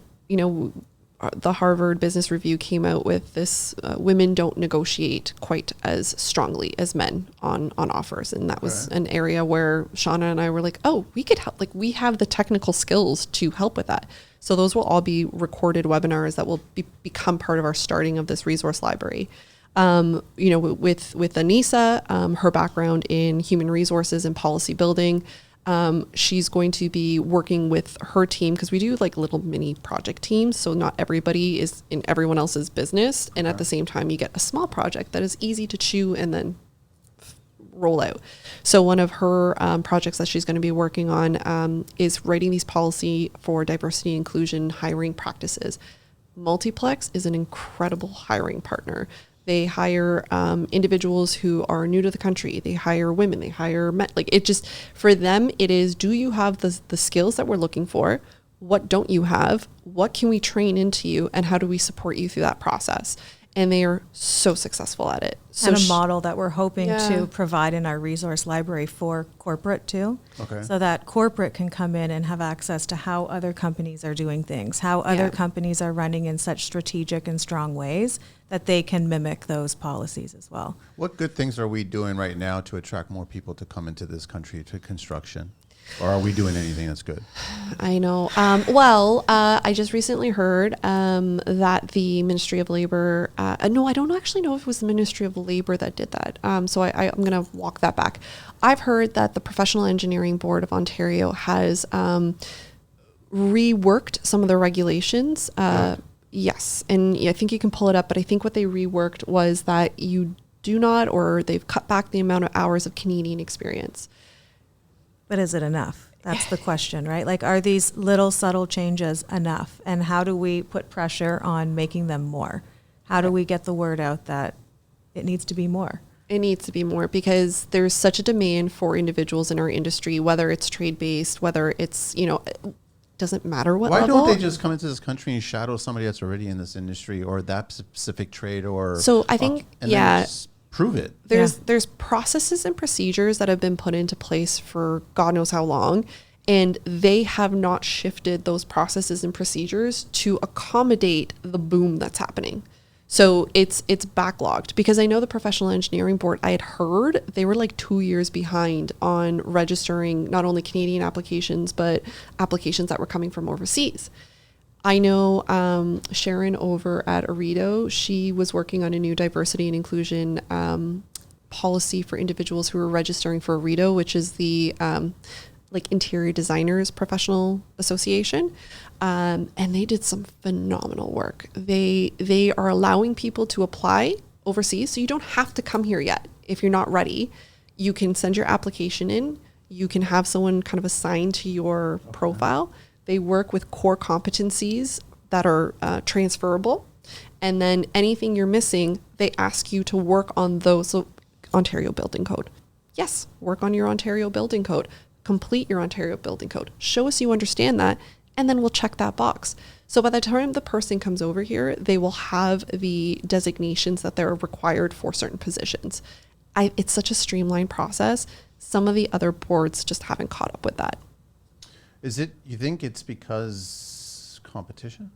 the Harvard Business Review came out with this, women don't negotiate quite as strongly as men on offers. And that was an area where Shauna and I were like, oh, we could help. Like we have the technical skills to help with that. So those will all be recorded webinars that will become part of our starting of this resource library. With Anissa, her background in human resources and policy building, she's going to be working with her team because we do like little mini project teams. So not everybody is in everyone else's business. And at the same time, you get a small project that is easy to chew and then roll out. So one of her projects that she's going to be working on is writing these policy for diversity and inclusion hiring practices. Multiplex is an incredible hiring partner. They hire individuals who are new to the country. They hire women. They hire men. Like, it just, for them, it is, do you have the skills that we're looking for? What don't you have? What can we train into you? And how do we support you through that process? And they are so successful at it. So and a model that we're hoping to provide in our resource library for corporate too. Okay. So that corporate can come in and have access to how other companies are doing things, how other companies are running in such strategic and strong ways that they can mimic those policies as well. What good things are we doing right now to attract more people to come into this country to construction? Or are we doing anything that's good? I know. I just recently heard that the Ministry of Labor, no, I don't actually know if it was the Ministry of Labor that did that. So I'm going to walk that back. I've heard that the Professional Engineering Board of Ontario has reworked some of the regulations. Yes. And I think you can pull it up, but I think what they reworked was that you do not, or they've cut back the amount of hours of Canadian experience. But is it enough? That's the question, right? Like, are these little subtle changes enough? And how do we put pressure on making them more? How do we get the word out that it needs to be more? It needs to be more, because there's such a demand for individuals in our industry, whether it's trade-based, whether it's, it doesn't matter what level. Why don't they just come into this country and shadow somebody that's already in this industry or that specific trade, or so I think, then just prove it. There's processes and procedures that have been put into place for God knows how long, and they have not shifted those processes and procedures to accommodate the boom that's happening. So it's backlogged, because I know the Professional Engineering Board, I had heard they were like 2 years behind on registering not only Canadian applications, but applications that were coming from overseas. I know Sharon over at Aredo, she was working on a new diversity and inclusion policy for individuals who were registering for Aredo, which is the interior designers professional association. And they did some phenomenal work. They are allowing people to apply overseas. So you don't have to come here yet. If you're not ready, you can send your application in. You can have someone kind of assigned to your profile. They work with core competencies that are transferable. And then anything you're missing, they ask you to work on those. So Ontario Building Code. Yes, work on your Ontario Building Code. Complete your Ontario Building Code. Show us you understand that, and then we'll check that box. So by the time the person comes over here, they will have the designations that they're required for certain positions. It's such a streamlined process. Some of the other boards just haven't caught up with that. You think it's because competition?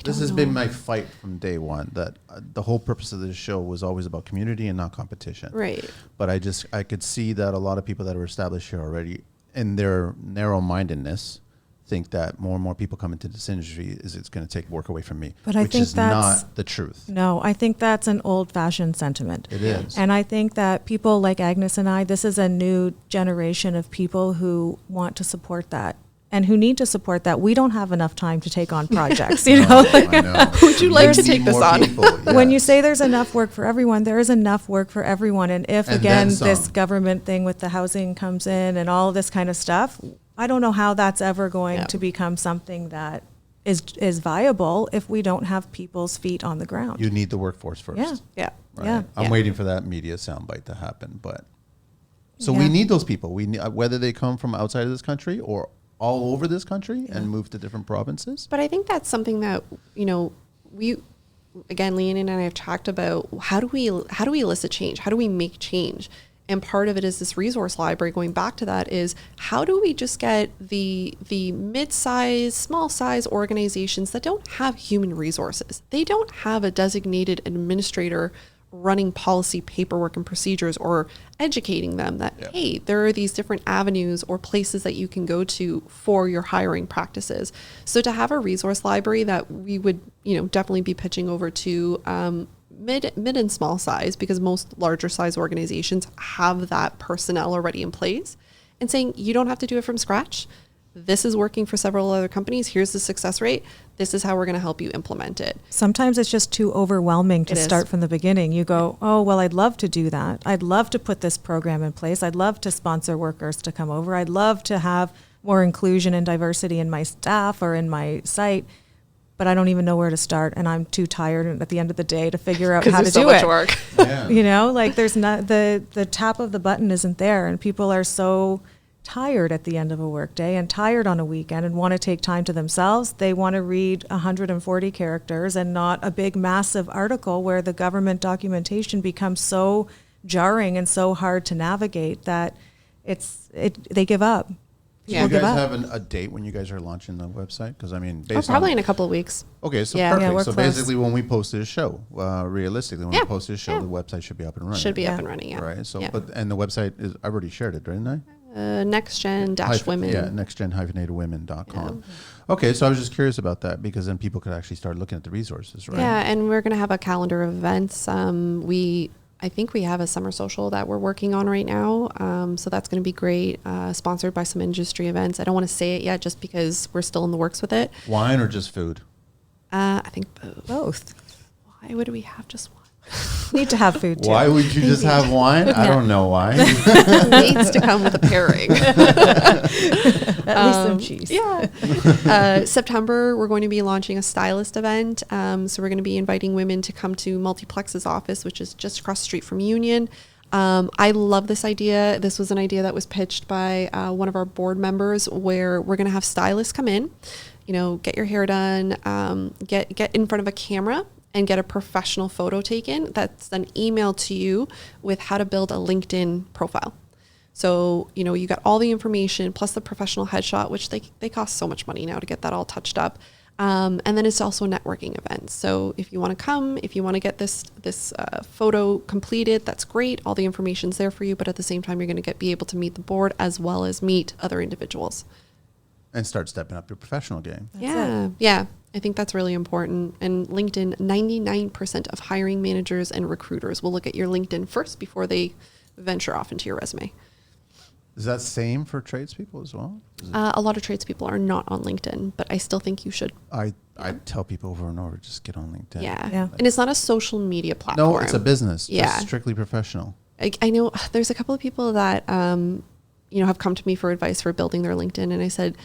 This has been my fight from day one, that the whole purpose of this show was always about community and not competition. Right. But I could see that a lot of people that are established here already, in their narrow-mindedness, think that more and more people come into this industry it's going to take work away from me, but I think that's not the truth. No, I think that's an old-fashioned sentiment. It is. And I think that people like Agnes and I, this is a new generation of people who want to support that and who need to support that. We don't have enough time to take on projects, I know. Would you like to take this on? When you say there's enough work for everyone, there is enough work for everyone. And if, again, this government thing with the housing comes in and all this kind of stuff, I don't know how that's ever going to become something that is viable if we don't have people's feet on the ground. You need the workforce first. Yeah. Right? I'm waiting for that media soundbite to happen. But so we need those people. We need, whether they come from outside of this country or all over this country and move to different provinces. But I think that's something that, we, again, Leanne and I have talked about, how do we elicit change? How do we make change? And part of it is this resource library. Going back to that is, how do we just get the mid-size, small-size organizations that don't have human resources? They don't have a designated administrator running policy paperwork and procedures, or educating them that, hey, there are these different avenues or places that you can go to for your hiring practices. So to have a resource library that we would, definitely be pitching over to mid and small size, because most larger size organizations have that personnel already in place, and saying, you don't have to do it from scratch. This is working for several other companies. Here's the success rate. This is how we're going to help you implement it. Sometimes it's just too overwhelming to start from the beginning. You go, oh, well, I'd love to do that. I'd love to put this program in place. I'd love to sponsor workers to come over. I'd love to have more inclusion and diversity in my staff or in my site. But I don't even know where to start, and I'm too tired at the end of the day to figure out how to do it. Work. Yeah. You know, like there's not the tap of the button isn't there, and people are so tired at the end of a workday and tired on a weekend and want to take time to themselves. They want to read 140 characters and not a big, massive article where the government documentation becomes so jarring and so hard to navigate that they give up. Do you guys have a date when you guys are launching the website? Because I mean, probably in a couple of weeks. Okay, so Yeah. perfect. Yeah, we're So close. basically, when we post this show, realistically, when we post this show, the website should be up and running. Should be up and running, yeah. Right. So, Yeah. and the website is, I already shared it, didn't I? NextGen-Women. Yeah, nextgen-women.com. Okay, so I was just curious about that because then people could actually start looking at the resources, right? Yeah, and we're going to have a calendar of events. I think we have a summer social that we're working on right now. So that's going to be great, sponsored by some industry events. I don't want to say it yet just because we're still in the works with it. Wine or just food? I think both. Both. Why would we have just one? Need to have food too. Why would you just have wine? I don't know why. It needs to come with a pairing. At least some cheese. Yeah. September, we're going to be launching a stylist event. So we're going to be inviting women to come to Multiplex's office, which is just across the street from Union. I love this idea. This was an idea that was pitched by one of our board members where we're going to have stylists come in, get your hair done, get in front of a camera and get a professional photo taken that's then emailed to you with how to build a LinkedIn profile. So, you got all the information plus the professional headshot, which they cost so much money now to get that all touched up. And then it's also a networking event. So if you want to come, if you want to get this photo completed, that's great. All the information's there for you. But at the same time, you're going to be able to meet the board as well as meet other individuals. And start stepping up your professional game. Yeah. I think that's really important. And LinkedIn, 99% of hiring managers and recruiters will look at your LinkedIn first before they venture off into your resume. Is that same for tradespeople as well? A lot of tradespeople are not on LinkedIn, but I still think you should. I tell people over and over, just get on LinkedIn. Yeah. And it's not a social media platform. No, it's a business. Yeah. Just strictly professional. I know there's a couple of people that, have come to me for advice for building their LinkedIn. And I said,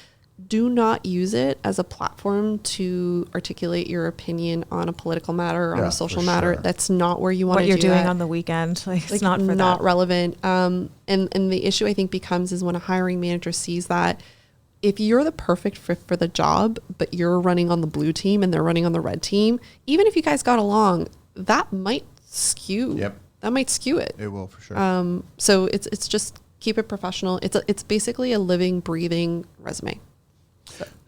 do not use it as a platform to articulate your opinion on a political matter or on a social matter. Sure. That's not where you want to do what you're doing that. on the weekend. It's not for that. Not relevant. And the issue I think becomes is when a hiring manager sees that if you're the perfect fit for the job, but you're running on the blue team and they're running on the red team, even if you guys got along, that might skew. Yep. That might skew it. It will for sure. So it's just keep it professional. It's basically a living, breathing resume.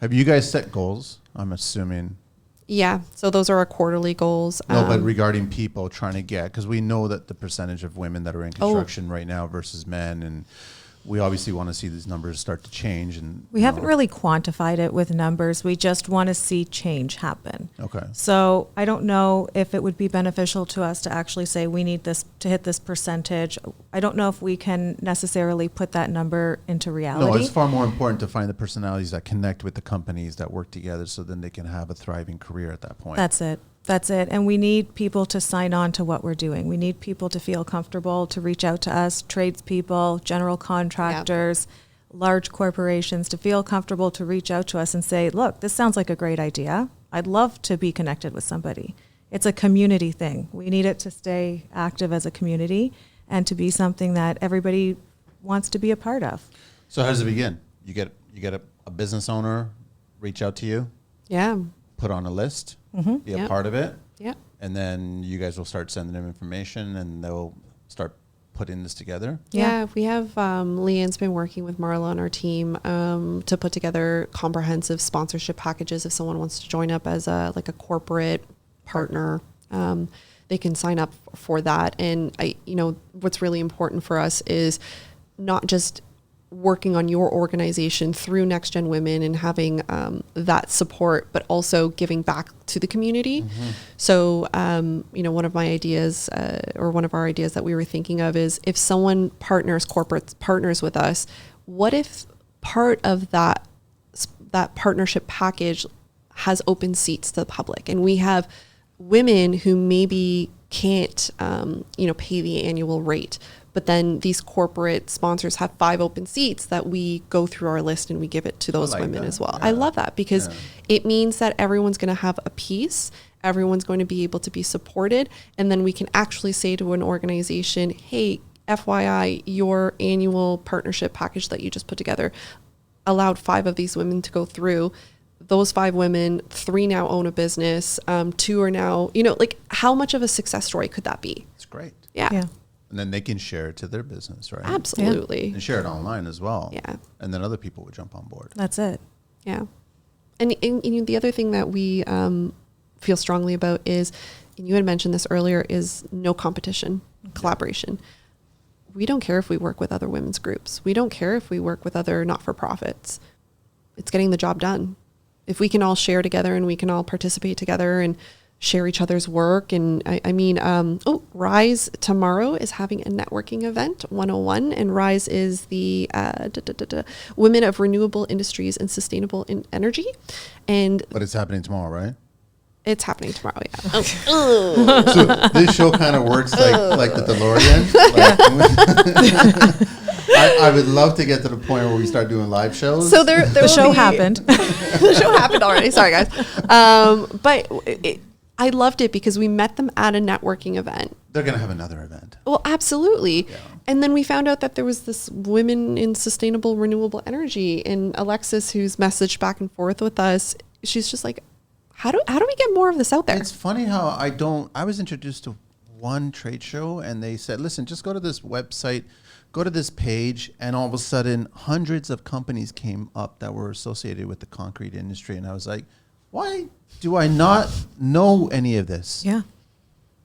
Have you guys set goals? I'm assuming. Yeah. So those are our quarterly goals. No, but regarding people trying to get, because we know that the percentage of women that are in construction right now versus men, and we obviously want to see these numbers start to change. And we haven't really quantified it with numbers. We just want to see change happen. Okay. So I don't know if it would be beneficial to us to actually say we need this to hit this percentage. I don't know if we can necessarily put that number into reality. No, it's far more important to find the personalities that connect with the companies that work together so then they can have a thriving career at that point. That's it. And we need people to sign on to what we're doing. We need people to feel comfortable to reach out to us, tradespeople, general contractors, large corporations, to feel comfortable to reach out to us and say, look, this sounds like a great idea. I'd love to be connected with somebody. It's a community thing. We need it to stay active as a community and to be something that everybody wants to be a part of. So how does it begin? You get a business owner reach out to you? Yeah. Put on a list, be a part of it. Yeah. And then you guys will start sending them information and they'll start putting this together. Yeah. We have, Leanne's been working with Marla on our team, to put together comprehensive sponsorship packages. If someone wants to join up as a corporate partner, they can sign up for that. And what's really important for us is not just working on your organization through NextGen Women and having that support, but also giving back to the community. Mm-hmm. So, one of my ideas or one of our ideas that we were thinking of is if someone corporate partners with us, what if part of that that partnership package has open seats to the public, and we have women who maybe can't, pay the annual rate, but then these corporate sponsors have 5 open seats that we go through our list and we give it to those women as well. Yeah. I love that because it means that everyone's going to have a piece. Everyone's going to be able to be supported. And then we can actually say to an organization, hey, FYI, your annual partnership package that you just put together allowed 5 of these women to go through. Those 5 women, 3 now own a business. 2 are now, how much of a success story could that be? It's great. Yeah. And then they can share it to their business, right? Absolutely. Yeah. And share it online as well. Yeah. And then other people would jump on board. That's it. Yeah. And the other thing that we feel strongly about is, and you had mentioned this earlier, is no competition, collaboration. We don't care if we work with other women's groups. We don't care if we work with other not-for-profits. It's getting the job done. If we can all share together and we can all participate together and share each other's work. And Rise tomorrow is having a networking event, 101. And Rise is the Women of Renewable Industries and Sustainable Energy. But it's happening tomorrow, right? It's happening tomorrow, yeah. So this show kind of works like the DeLorean. I would love to get to the point where we start doing live shows. So the show happened. The show happened already. Sorry, guys. I loved it because we met them at a networking event. They're going to have another event. Well, absolutely. Yeah. And then we found out that there was this Women in Sustainable Renewable Energy, and Alexis, who's messaged back and forth with us, she's just like, how do we get more of this out there? It's funny how I was introduced to one trade show and they said, listen, just go to this website, go to this page, and all of a sudden hundreds of companies came up that were associated with the concrete industry. And I was like, why do I not know any of this? Yeah.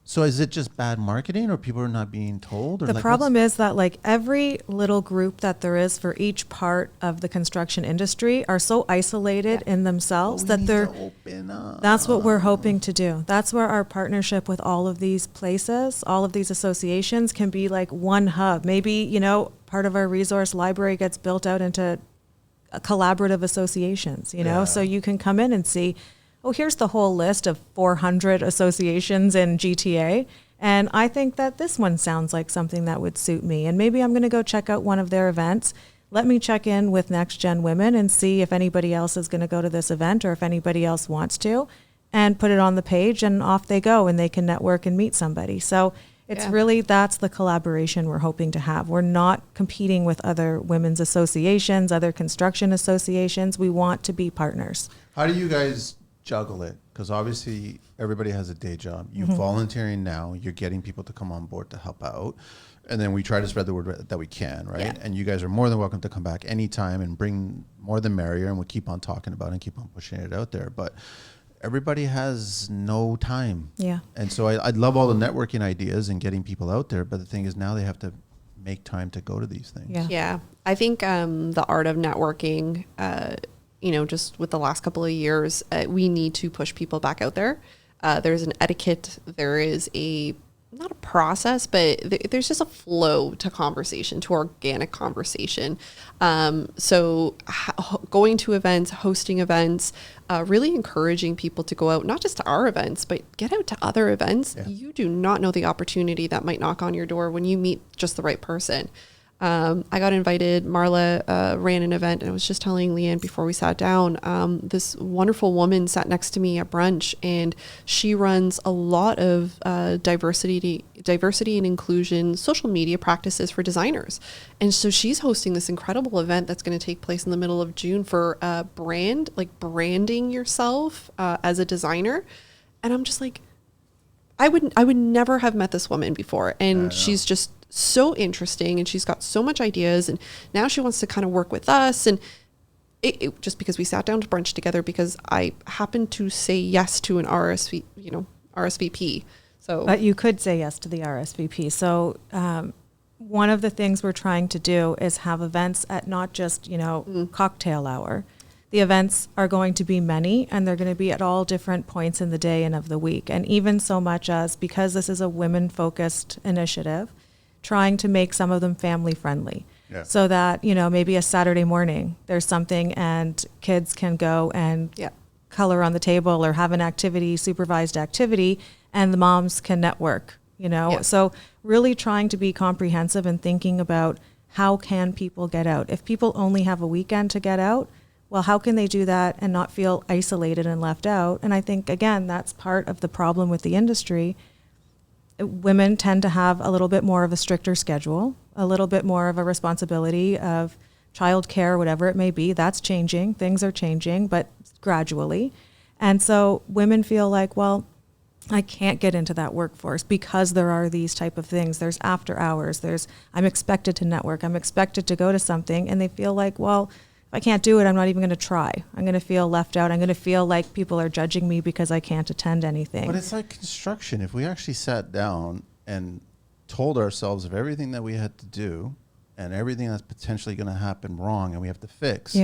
So is it just bad marketing, or people are not being told? Or the problem is that every little group that there is for each part of the construction industry are so isolated in themselves that they're open up. That's what we're hoping to do. That's where our partnership with all of these places, all of these associations can be like one hub. Maybe, part of our resource library gets built out into collaborative associations, so you can come in and see, here's the whole list of 400 associations in GTA. And I think that this one sounds like something that would suit me. And maybe I'm going to go check out one of their events. Let me check in with NextGen Women and see if anybody else is going to go to this event or if anybody else wants to, and put it on the page, and off they go, and they can network and meet somebody. So it's really, that's the collaboration we're hoping to have. We're not competing with other women's associations, other construction associations. We want to be partners. How do you guys juggle it? Because obviously everybody has a day job. You're volunteering now. You're getting people to come on board to help out. And then we try to spread the word that we can, right? Yeah. And you guys are more than welcome to come back anytime and bring more the merrier. And we'll keep on talking about it and keep on pushing it out there. But everybody has no time. Yeah. And so I'd love all the networking ideas and getting people out there. But the thing is, now they have to make time to go to these things. Yeah. Yeah. I think the art of networking, just with the last couple of years, we need to push people back out there. There's an etiquette. There is not a process, but there's just a flow to conversation, to organic conversation. So going to events, hosting events, really encouraging people to go out, not just to our events, but get out to other events. Yeah. You do not know the opportunity that might knock on your door when you meet just the right person. I got invited. Marla ran an event, and I was just telling Leanne before we sat down, this wonderful woman sat next to me at brunch, and she runs a lot of diversity and inclusion social media practices for designers. And so she's hosting this incredible event that's going to take place in the middle of June for branding yourself as a designer. And I'm just like, I would never have met this woman before, and she's just so interesting, and she's got so much ideas, and now she wants to kind of work with us. And it just because we sat down to brunch together, because I happened to say yes to an RSVP. So, but you could say yes to the RSVP. So one of the things we're trying to do is have events at not just cocktail hour. The events are going to be many, and they're going to be at all different points in the day and of the week. And even so much as, because this is a women-focused initiative, trying to make some of them family friendly. Yeah. So that, maybe a Saturday morning, there's something and kids can go and color on the table or have an activity, supervised activity, and the moms can network, Yeah. So really trying to be comprehensive and thinking about how can people get out? If people only have a weekend to get out, well, how can they do that and not feel isolated and left out? And I think, again, that's part of the problem with the industry. Women tend to have a little bit more of a stricter schedule, a little bit more of a responsibility of childcare, whatever it may be. That's changing. Things are changing, but gradually. And so women feel like, well, I can't get into that workforce because there are these type of things. There's after hours. I'm expected to network. I'm expected to go to something. And they feel like, well, if I can't do it, I'm not even going to try. I'm going to feel left out. I'm going to feel like people are judging me because I can't attend anything. But it's like construction. If we actually sat down and told ourselves of everything that we had to do and everything that's potentially going to happen wrong and we have to fix,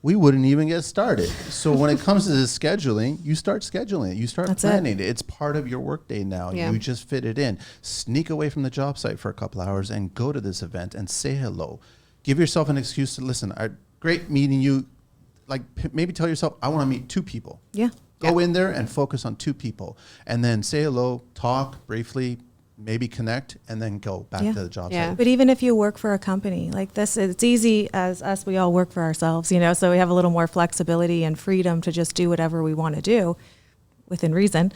we wouldn't even get started. So when it comes to the scheduling, you start scheduling it. You start planning it. It's part of your workday now. Yeah. You just fit it in. Sneak away from the job site for a couple hours and go to this event and say hello. Give yourself an excuse to listen. Great meeting you. Like maybe tell yourself, I want to meet 2 people. Yeah. Go in there and focus on 2 people. And then say hello, talk briefly, maybe connect, and then go back to the job site. But even if you work for a company like this, it's easy as us, we all work for ourselves, so we have a little more flexibility and freedom to just do whatever we want to do within reason.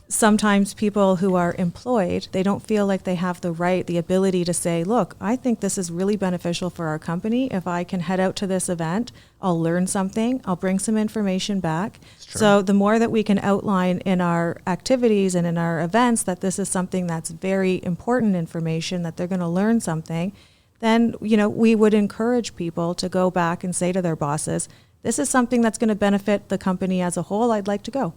Sometimes people who are employed, they don't feel like they have the ability to say, look, I think this is really beneficial for our company. If I can head out to this event, I'll learn something, I'll bring some information back. So the more that we can outline in our activities and in our events that this is something that's very important information, that they're going to learn something, then, we would encourage people to go back and say to their bosses, this is something that's going to benefit the company as a whole, I'd like to go.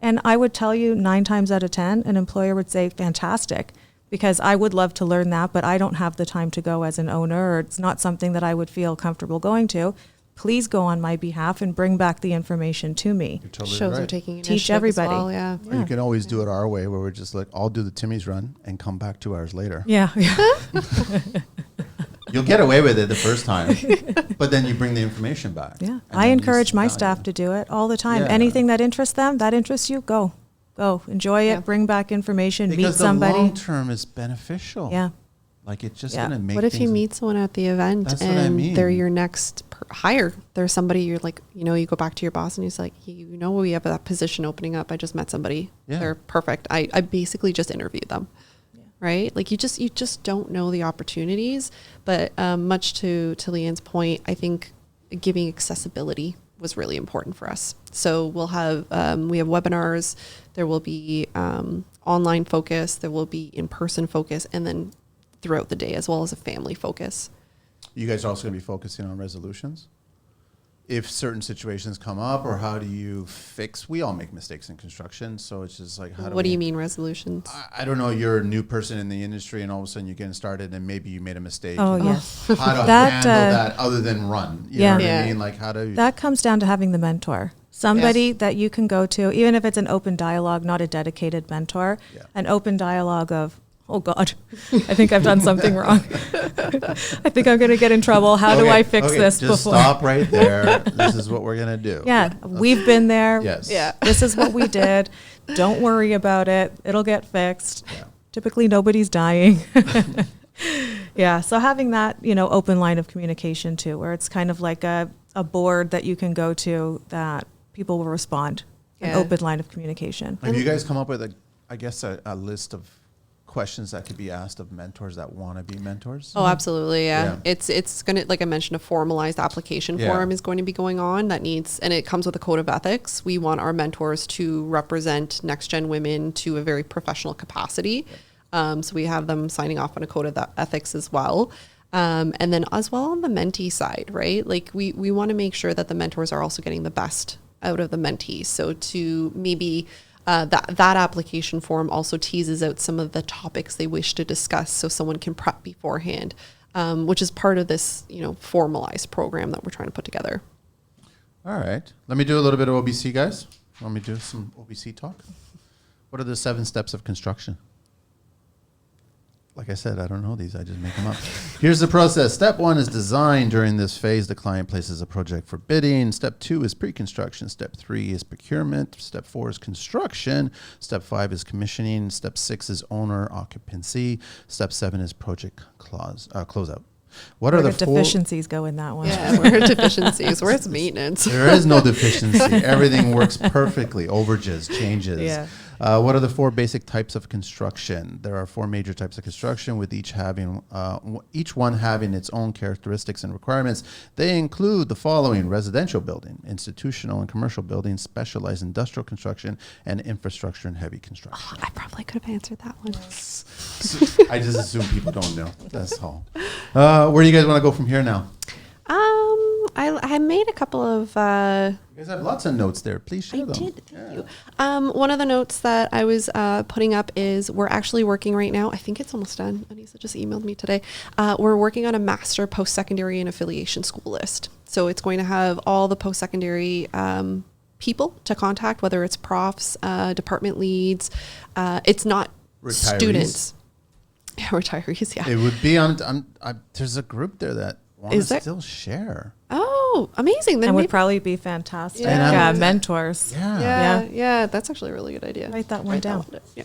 And I would tell you 9 times out of 10, an employer would say, fantastic, because I would love to learn that, but I don't have the time to go as an owner, or it's not something that I would feel comfortable going to. Please go on my behalf and bring back the information to me. You're totally Shows right. are taking Teach initiative everybody. as well, yeah. Or you can always do it our way, where we're just like, I'll do the Timmy's run and come back 2 hours later. Yeah. You'll get away with it the first time, but then you bring the information back. Yeah. And I then encourage you my value. staff to do it all the time. Yeah. Anything that interests them, that interests you, go. Enjoy it, Yeah. bring back information, Because meet somebody. the long term is beneficial. Yeah. Like it's just Yeah. going to make What if you things- meet someone at the event That's what I and mean. they're your next hire? There's somebody you're like, you go back to your boss and he's like, we have that position opening up. I just met somebody. Yeah. They're perfect. I basically just interviewed them. Right? Like you just don't know the opportunities. But much to Leanne's point, I think giving accessibility was really important for us. So we'll have we have webinars. There will be online focus. There will be in-person focus, and then throughout the day as well as a family focus. You guys are also going to be focusing on resolutions? If certain situations come up, or how do you fix? We all make mistakes in construction, so it's just like, What do you mean resolutions? I don't know. You're a new person in the industry, and all of a sudden you're getting started, and maybe you made a mistake. Oh, and yes. How to That, handle that other than run? You know what I mean? Like how do That comes down to having the mentor. Somebody that you can go to, even if it's an open dialogue, not a dedicated mentor, an open dialogue of, oh God, I think I've done something wrong. I think I'm going to get in trouble. How do I fix this just before? stop right there. This is what we're going to do. Yeah, we've been there. Yes. Yeah. This is what we did. Don't worry about it. It'll get fixed. Yeah. Typically, nobody's dying. Yeah, so having that, open line of communication too, where it's kind of like a board that you can go to that people will respond. An Yeah. open line of communication. Have you guys come up with a list of questions that could be asked of mentors that want to be mentors? Oh, absolutely. Yeah. Yeah. It's going to, like I mentioned, a formalized application Yeah. form is going to be going on and it comes with a code of ethics. We want our mentors to represent NextGen Women to a very professional capacity. So we have them signing off on a code of ethics as well. And then as well on the mentee side, right? Like we want to make sure that the mentors are also getting the best out of the mentees. So to maybe that application form also teases out some of the topics they wish to discuss so someone can prep beforehand, which is part of this, formalized program that we're trying to put together. All right. Let me do a little bit of OBC, guys. Let me do some OBC talk. What are the 7 steps of construction? Like I said, I don't know these. I just make them up. Here's the process. Step 1 is design. During this phase, the client places a project for bidding. Step 2 is pre-construction. Step 3 is procurement. Step 4 is construction. Step 5 is commissioning. Step 6 is owner occupancy. Step 7 is project closeout. What are the deficiencies go in that one? Yeah, where are deficiencies? Where's maintenance? There is no deficiency. Everything works perfectly. Overages, changes. Yeah. What are the 4 basic types of construction? There are 4 major types of construction, with each one having its own characteristics and requirements. They include the following: residential building, institutional and commercial buildings, specialized industrial construction, and infrastructure and heavy construction. I probably could have answered that one. I just assume people don't know. That's all. Where do you guys want to go from here now? I made a couple of. You guys have lots of notes there. Please share them. I did. Thank you. One of the notes that I was putting up is we're actually working right now. I think it's almost done. Anissa just emailed me today. We're working on a master post-secondary and affiliation school list. So it's going to have all the post-secondary people to contact, whether it's profs, department leads. It's not Retirees. Students. Yeah, retirees. Yeah. It would be on. There's a group there that want to still share. Oh, amazing! Then and would probably be fantastic. Yeah. Mentors. Yeah. That's actually a really good idea. Write that one down. Yeah.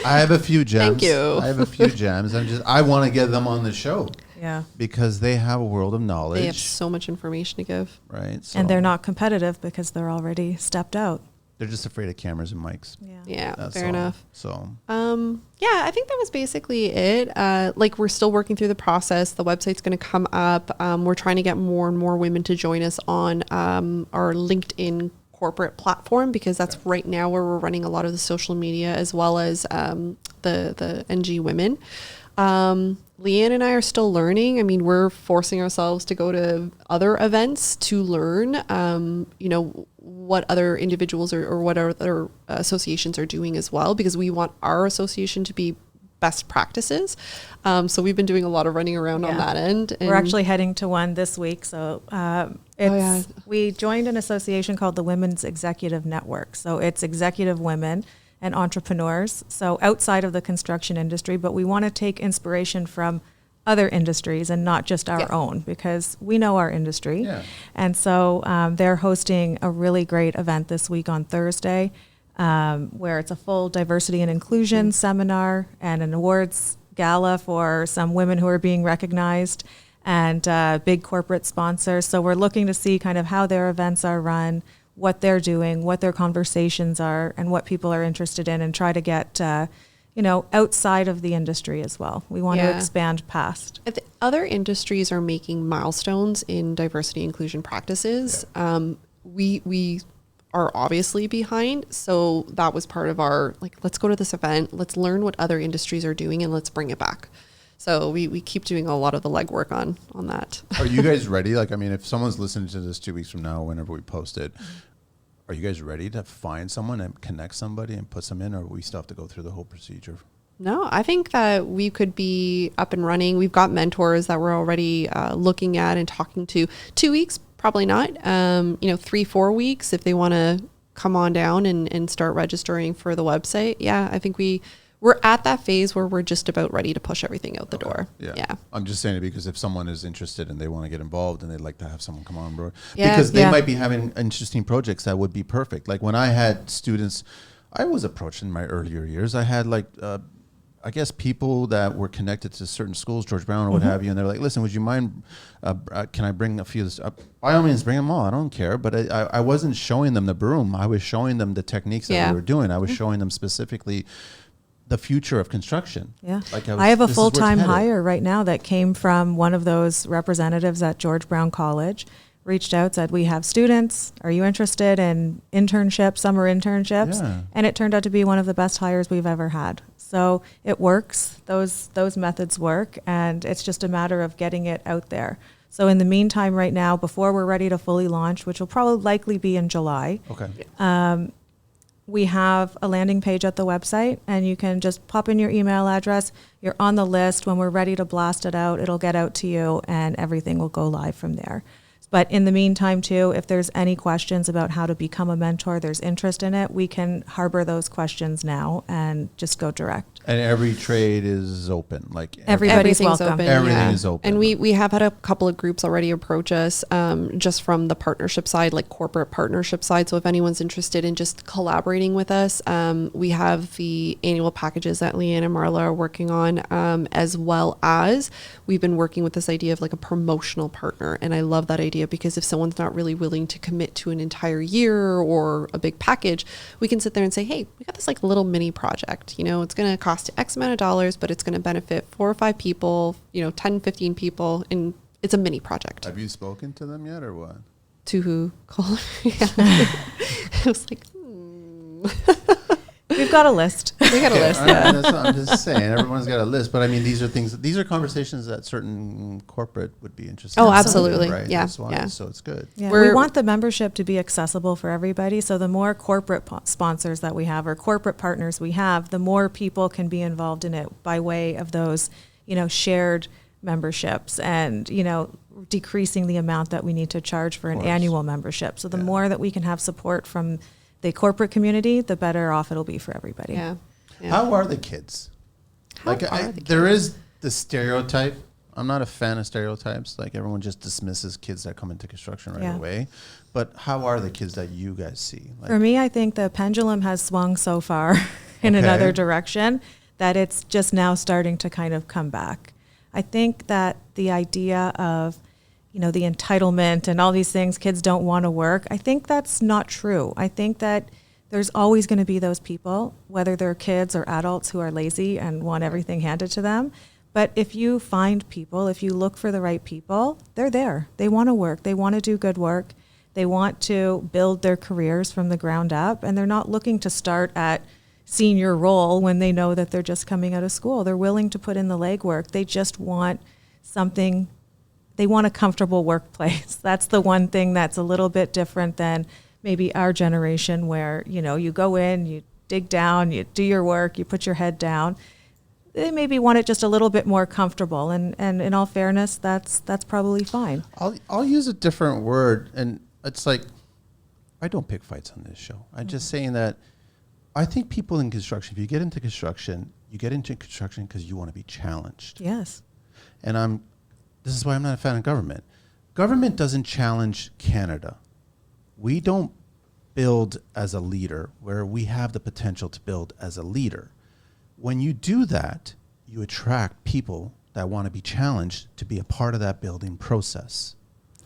I have a few gems. Thank you. I have a few gems. I want to get them on the show. Yeah. Because they have a world of knowledge. They have so much information to give. Right. So and they're not competitive because they're already stepped out. They're just afraid of cameras and mics. Yeah, that's fair enough. So, I think that was basically it. We're still working through the process. The website's going to come up. We're trying to get more and more women to join us on our LinkedIn corporate platform, because that's right now where we're running a lot of the social media, as well as the NG Women. Leanne and I are still learning. I mean, we're forcing ourselves to go to other events to learn, what other individuals or what other associations are doing as well, because we want our association to be best practices. So we've been doing a lot of running around on that end. We're actually heading to one this week. So we joined an association called the Women's Executive Network. So it's executive women and entrepreneurs, so outside of the construction industry, but we want to take inspiration from other industries and not just our own, because we know our industry. Yeah. And so they're hosting a really great event this week on Thursday, where it's a full diversity and inclusion seminar and an awards gala for some women who are being recognized, and big corporate sponsors. So we're looking to see kind of how their events are run, what they're doing, what their conversations are, and what people are interested in, and try to get, outside of the industry as well. We want to expand past. Other industries are making milestones in diversity inclusion practices. Yeah. We are obviously behind. So that was part of our, let's go to this event, let's learn what other industries are doing, and let's bring it back. So we keep doing a lot of the legwork on that. Are you guys ready? If someone's listening to this 2 weeks from now, whenever we post it, are you guys ready to find someone and connect somebody and put some in, or we still have to go through the whole procedure? No, I think that we could be up and running. We've got mentors that we're already looking at and talking to. 2 weeks, probably not. 3-4 weeks if they want to come on down and start registering for the website. Yeah, I think we're at that phase where we're just about ready to push everything out the door. Yeah. I'm just saying it because if someone is interested and they want to get involved and they'd like to have someone come on board, because they might be having interesting projects that would be perfect. Like when I had students, I was approached in my earlier years. I had people that were connected to certain schools, George Brown or what have you, and they're like, listen, would you mind, can I bring a few? By all means, bring them all. I don't care. But I wasn't showing them the broom. I was showing them the techniques that we were doing. I was showing them specifically the future of construction. Yeah. I have a full-time hire right now that came from one of those representatives at George Brown College, reached out, said, we have students. Are you interested in internships, summer internships? Yeah. And it turned out to be one of the best hires we've ever had. So it works. Those methods work, and it's just a matter of getting it out there. So in the meantime, right now, before we're ready to fully launch, which will probably likely be in July, we have a landing page at the website, and you can just pop in your email address. You're on the list. When we're ready to blast it out, it'll get out to you, and everything will go live from there. But in the meantime, too, if there's any questions about how to become a mentor, there's interest in it, we can harbor those questions now and just go direct. And every trade is open. Like Everybody's Everything's welcome. open. Everything is open. And we have had a couple of groups already approach us just from the partnership side, like corporate partnership side. So if anyone's interested in just collaborating with us, we have the annual packages that Leanne and Marla are working on, as well as we've been working with this idea of like a promotional partner. And I love that idea because if someone's not really willing to commit to an entire year or a big package, we can sit there and say, hey, we got this like little mini project, you know, it's going to cost X amount of dollars, but it's going to benefit 4 or 5 people, 10, 15 people. And it's a mini project. Have you spoken to them yet or what? To who? Call? I was like, We've got a list. we got a list. I'm just saying, everyone's got a list. But I mean, these are conversations that certain corporate would be interested in. Oh, absolutely. Right? Yeah, That's why, yeah. so it's good. Yeah, We're- we want the membership to be accessible for everybody. So the more corporate sponsors that we have or corporate partners we have, the more people can be involved in it by way of those, shared memberships and, decreasing the amount that we need to charge for an annual membership. So the more that we can have support from the corporate community, the better off it'll be for everybody. Yeah. How are the kids? There is the stereotype. I'm not a fan of stereotypes. Like everyone just dismisses kids that come into construction right away. But how are the kids that you guys see? Like, For me, I think the pendulum has swung so far in another direction that it's just now starting to kind of come back. I think that the idea of, the entitlement and all these things, kids don't want to work, I think that's not true. I think that there's always going to be those people, whether they're kids or adults, who are lazy and want everything handed to them. But if you find people, if you look for the right people, they're there. They want to work. They want to do good work. They want to build their careers from the ground up. And they're not looking to start at senior role when they know that they're just coming out of school. They're willing to put in the legwork. They just want something. They want a comfortable workplace. That's the one thing that's a little bit different than maybe our generation where, you go in, you dig down, you do your work, you put your head down. They maybe want it just a little bit more comfortable. And in all fairness, that's probably fine. I'll use a different word. And it's like, I don't pick fights on this show. I'm just saying that I think people in construction, if you get into construction because you want to be challenged. Yes. And this is why I'm not a fan of government. Government doesn't challenge Canada. We don't build as a leader where we have the potential to build as a leader. When you do that, you attract people that want to be challenged to be a part of that building process.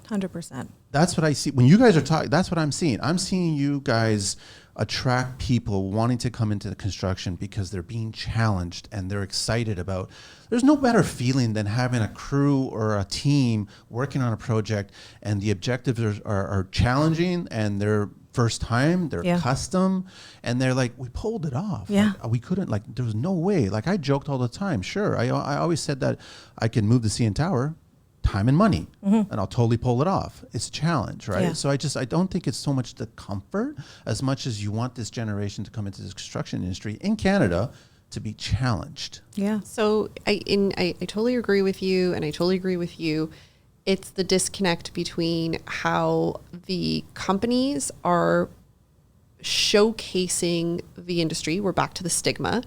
100%. That's what I see. When you guys are talking, that's what I'm seeing. I'm seeing you guys attract people wanting to come into the construction because they're being challenged and they're excited about. There's no better feeling than having a crew or a team working on a project and the objectives are challenging and they're first time, they're custom, and they're like, we pulled it off. Yeah. Like, we couldn't, there was no way. Like I joked all the time. Sure, I always said that I can move the CN Tower, time and money, and I'll totally pull it off. It's a challenge, right? Yeah. So I don't think it's so much the comfort as much as you want this generation to come into this construction industry in Canada to be challenged. Yeah. So I totally agree with you, and I totally agree with you. It's the disconnect between how the companies are showcasing the industry. We're back to the stigma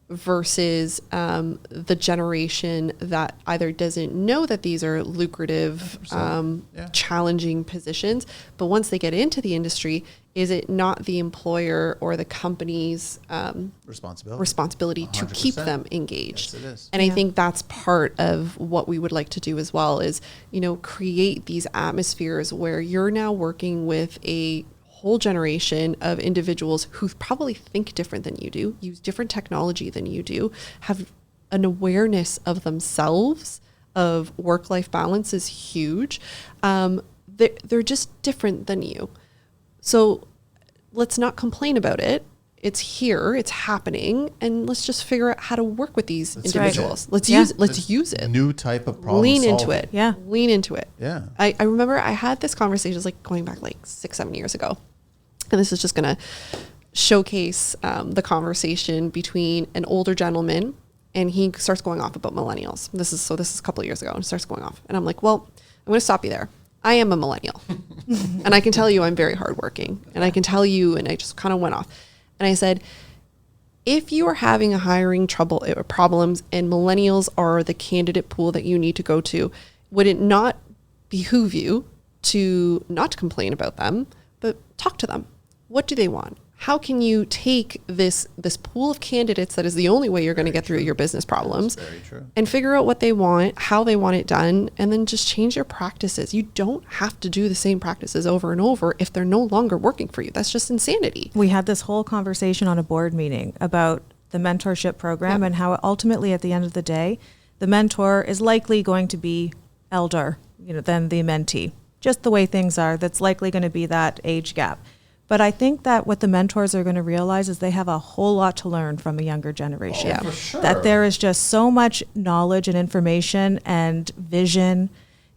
versus the generation that either doesn't know that these are lucrative, challenging positions, but once they get into the industry, is it not the employer or the company's responsibility to keep them engaged? Yes, it is. And I think that's part of what we would like to do as well is, create these atmospheres where you're now working with a whole generation of individuals who probably think different than you do, use different technology than you do, have an awareness of themselves, of work-life balance is huge. They're just different than you. So let's not complain about it. It's here, it's happening, and let's just figure out how to work with these individuals. Right. Let's use it. New type of problem Lean solving. into it. Yeah. Lean into it. Yeah. I remember I had this conversation, it was like going back 6-7 years ago. And this is just going to showcase the conversation between an older gentleman, and he starts going off about millennials. This is a couple of years ago, and starts going off. And I'm like, well, I'm going to stop you there. I am a millennial. And I can tell you I'm very hardworking. And I can tell you, and I just kind of went off. And I said, if you are having a hiring problems and millennials are the candidate pool that you need to go to, would it not behoove you to not complain about them, but talk to them? What do they want? How can you take this pool of candidates that is the only way you're going to get through your business problems and figure out what they want, how they want it done, and then just change your practices. You don't have to do the same practices over and over if they're no longer working for you. That's just insanity. We had this whole conversation on a board meeting about the mentorship program and how ultimately at the end of the day, the mentor is likely going to be elder, than the mentee. Just the way things are, that's likely going to be that age gap. But I think that what the mentors are going to realize is they have a whole lot to learn from a younger generation. For sure. That there is just so much knowledge and information and vision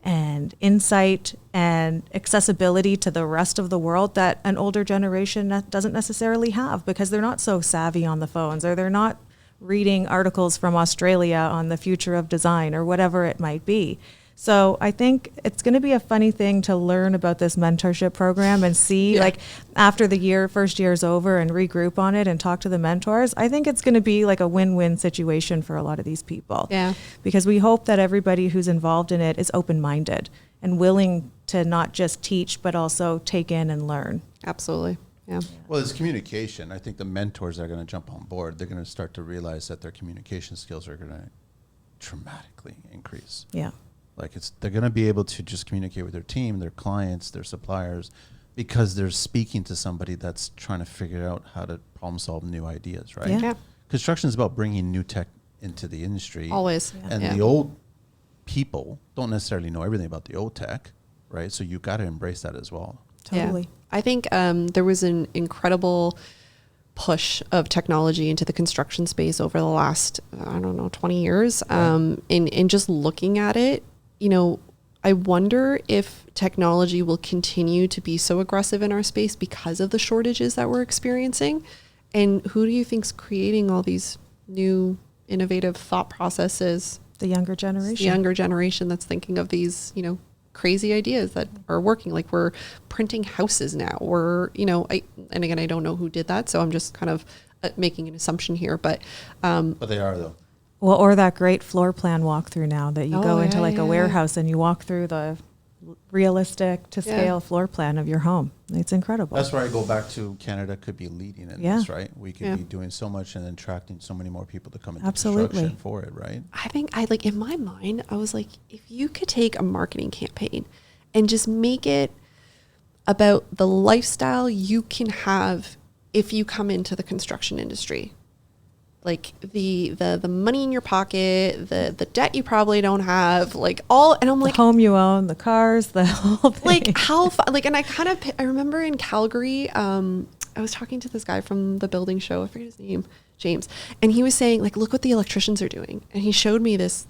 and insight and accessibility to the rest of the world that an older generation doesn't necessarily have, because they're not so savvy on the phones, or they're not reading articles from Australia on the future of design or whatever it might be. So I think it's going to be a funny thing to learn about this mentorship program and see, like, after the first year is over and regroup on it and talk to the mentors. I think it's going to be like a win-win situation for a lot of these people. Yeah. Because we hope that everybody who's involved in it is open-minded and willing to not just teach, but also take in and learn. Absolutely. Yeah. Well, it's communication. I think the mentors that are going to jump on board, they're going to start to realize that their communication skills are going to dramatically increase. Yeah. Like they're going to be able to just communicate with their team, their clients, their suppliers, because they're speaking to somebody that's trying to figure out how to problem solve new ideas, right? Yeah. Construction is about bringing new tech into the industry. Always. And the old people don't necessarily know everything about the old tech, right? So you got to embrace that as well. Totally. Yeah. I think there was an incredible push of technology into the construction space over the last, 20 years. In just looking at it, I wonder if technology will continue to be so aggressive in our space because of the shortages that we're experiencing. And who do you think's creating all these new innovative thought processes? The younger generation. The younger generation that's thinking of these, crazy ideas that are working. Like, we're printing houses now. And again, I don't know who did that, so I'm just kind of making an assumption here. But they are, though. Well, or that great floor plan walkthrough now that you go into a warehouse and you walk through the realistic to scale floor plan of your home. It's incredible. That's where I go back to Canada could be leading in this, right? We could be doing so much and attracting so many more people to come into construction for it, right? I think in my mind, I was like, if you could take a marketing campaign and just make it about the lifestyle you can have if you come into the construction industry. Like the money in your pocket, the debt you probably don't have, and I'm like, the home you own, the cars, the whole thing. Like how, and I remember in Calgary, I was talking to this guy from the building show, I forget his name, James, and he was saying, like, look what the electricians are doing. And he showed me this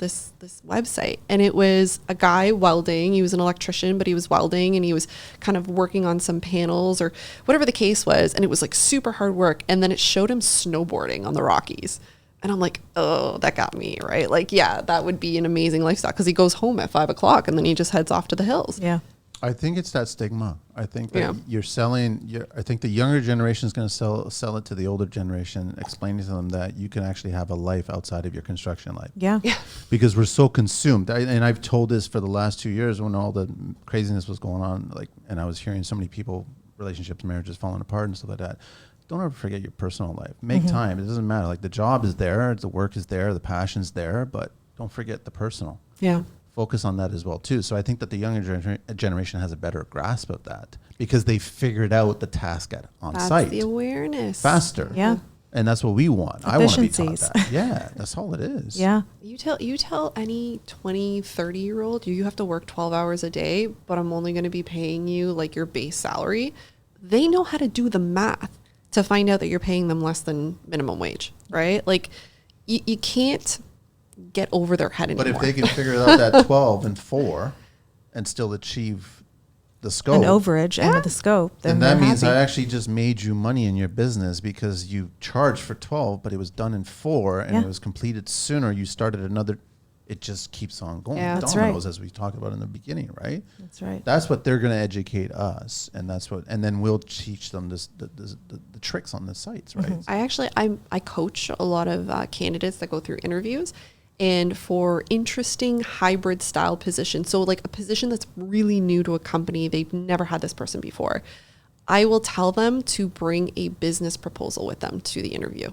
website, and it was a guy welding. He was an electrician, but he was welding, and he was kind of working on some panels or whatever the case was. And it was like super hard work. And then it showed him snowboarding on the Rockies. And I'm like, oh, that got me, right? Like, yeah, that would be an amazing lifestyle, because he goes home at 5:00 and then he just heads off to the hills. Yeah. I think it's that stigma. I think that I think the younger generation is going to sell it to the older generation, explaining to them that you can actually have a life outside of your construction life. Yeah. Because we're so consumed. And I've told this for the last 2 years when all the craziness was going on, and I was hearing so many people, relationships, marriages falling apart and stuff like that. Don't ever forget your personal life. Make time. It doesn't matter. Like, the job is there, the work is there, the passion's there, but don't forget the personal. Yeah. Focus on that as well too. So I think that the younger generation has a better grasp of that because they figured out the task on site. That's the awareness. Faster. Yeah. And that's what we want. I want to be taught that. Yeah, that's all it is. Yeah. You tell any 20, 30-year-old, you have to work 12 hours a day, but I'm only going to be paying you like your base salary. They know how to do the math to find out that you're paying them less than minimum wage, right? Like, you can't get over their head anymore. But if they can figure out that 12 and 4 and still achieve the scope. An overage and the scope. Then that means I actually just made you money in your business because you charged for 12, but it was done in 4 and it was completed sooner. You started another it just keeps on going. Yeah. That's Dominoes, right. as we talked about in the beginning, right? That's right. That's what they're going to educate us, and then we'll teach them the tricks on the sites, right? I coach a lot of candidates that go through interviews, and for interesting hybrid style positions, so like a position that's really new to a company, they've never had this person before, I will tell them to bring a business proposal with them to the interview.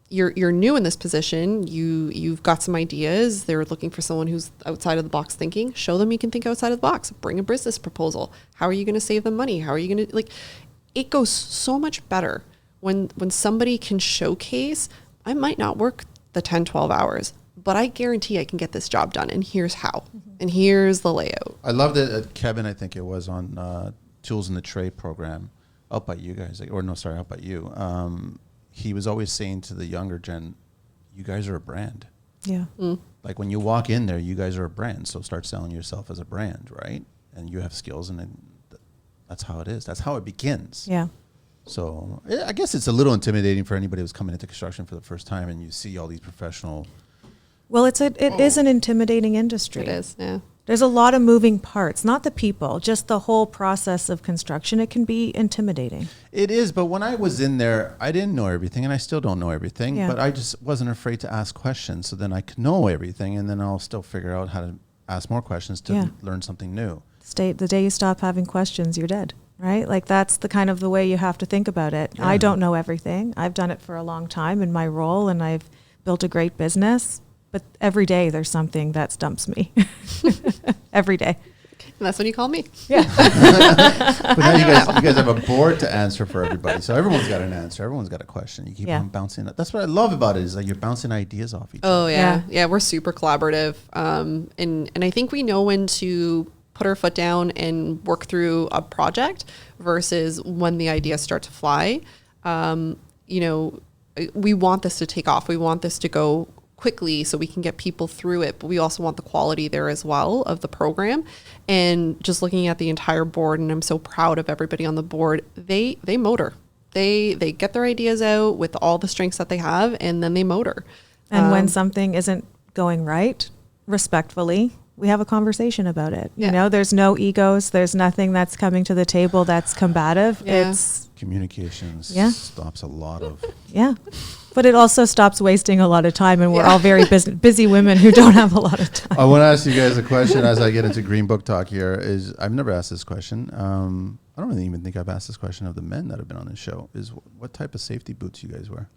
You're new in this position. You've got some ideas. They're looking for someone who's outside of the box thinking. Show them you can think outside of the box. Bring a business proposal. How are you going to save them money? How are you going to, like, it goes so much better when somebody can showcase, I might not work the 10, 12 hours, but I guarantee I can get this job done. And here's how. And here's the layout. I love that Kevin, I think it was on Tools in the Trade program, out by you guys, out by you. He was always saying to the younger gen, you guys are a brand. Yeah. Like when you walk in there, you guys are a brand. So start selling yourself as a brand, right? And you have skills, and then that's how it is. That's how it begins. Yeah. So I guess it's a little intimidating for anybody who's coming into construction for the first time, and you see all these professional. Well, it is an intimidating industry. It is, yeah. There's a lot of moving parts, not the people, just the whole process of construction. It can be intimidating. It is, but when I was in there, I didn't know everything, and I still don't know everything, Yeah. but I just wasn't afraid to ask questions, so then I could know everything, and then I'll still figure out how to ask more questions to learn something new. The day you stop having questions, you're dead, right? Like that's the kind of the way you have to think about it. I don't know everything. I've done it for a long time in my role, and I've built a great business. But every day there's something that stumps me. Every day. And that's when you call me. Yeah. But now you guys have a board to answer for everybody. So everyone's got an answer. Everyone's got a question. You keep on bouncing. That's what I love about it, is like you're bouncing ideas off each other. Oh, yeah. Yeah, we're super collaborative. And I think we know when to put our foot down and work through a project versus when the ideas start to fly. We want this to take off. We want this to go quickly so we can get people through it, but we also want the quality there as well of the program. And just looking at the entire board, and I'm so proud of everybody on the board, they motor. They get their ideas out with all the strengths that they have, and then they motor. And when something isn't going right, respectfully, we have a conversation about it. Yeah. You know, there's no egos. There's nothing that's coming to the table that's combative. Yeah. It's Communications stops a lot of. But it also stops wasting a lot of time, and we're all very busy women who don't have a lot of time. I want to ask you guys a question as I get into Green Book talk here. I've never asked this question. I don't really even think I've asked this question of the men that have been on this show. Is what type of safety boots you guys wear?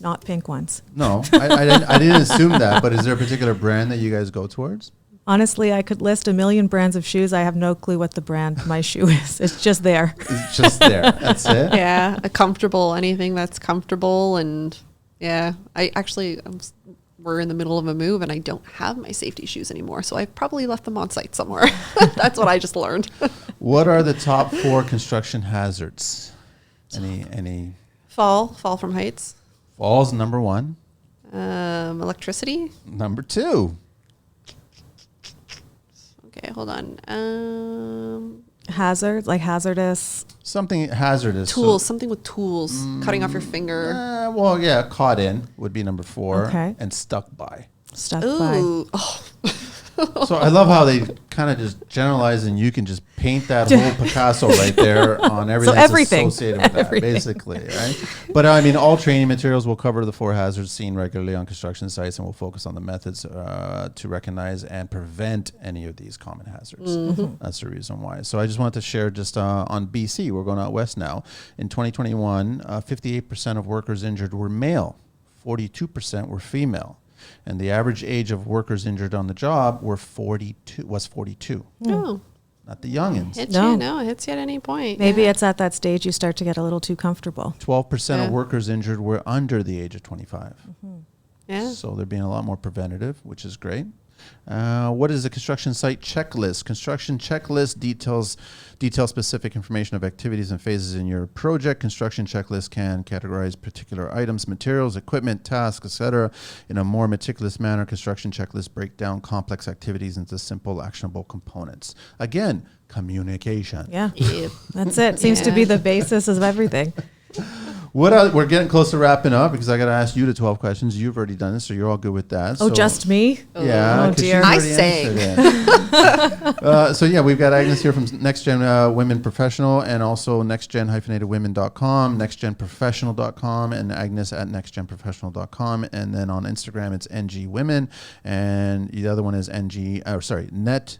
Not pink ones. No, I didn't assume that. But is there a particular brand that you guys go towards? Honestly, I could list a million brands of shoes. I have no clue what the brand my shoe is. It's just there. It's just there. That's it. Yeah, anything that's comfortable. And we're in the middle of a move, and I don't have my safety shoes anymore. So I probably left them on site somewhere. That's what I just learned. What are the top 4 construction hazards? Any? Fall from heights. Fall's number 1. Electricity. Number 2. Okay, hold on. Hazardous. Something hazardous. Tools, something with tools. Cutting off your finger. Caught in would be number 4. Okay. And stuck by. Stuck by. Ooh. Oh. So I love how they kind of just generalize, and you can just paint that whole Picasso right there on everything, everything. associated with that, basically, right? But I mean, all training materials will cover the 4 hazards seen regularly on construction sites, and will focus on the methods to recognize and prevent any of these common hazards. Mm-hmm. That's the reason why. So I just wanted to share just on BC, we're going out west now. In 2021, 58% of workers injured were male, 42% were female. And the average age of workers injured on the job was 42. Oh. Not the youngins. It hits you at any point. Maybe it's at that stage you start to get a little too comfortable. 12% of workers injured were under the age of 25. Mm-hmm. Yeah. So they're being a lot more preventative, which is great. What is a construction site checklist? Construction checklist details specific information of activities and phases in your project. Construction checklist can categorize particular items, materials, equipment, tasks, etc. in a more meticulous manner. Construction checklists break down complex activities into simple, actionable components. Again, communication. Yeah, that's it. Seems to be the basis of everything. We're getting close to wrapping up because I got to ask you the 12 questions. You've already done this, so you're all good with that. Oh, just me? Yeah. Oh, dear. I sang. So yeah, we've got Agnes here from NextGen Women Professional, and also nextgen-women.com, nextgenprofessional.com, and Agnes at nextgenprofessional.com. And then on Instagram, it's NG Women, and the other one is NextGen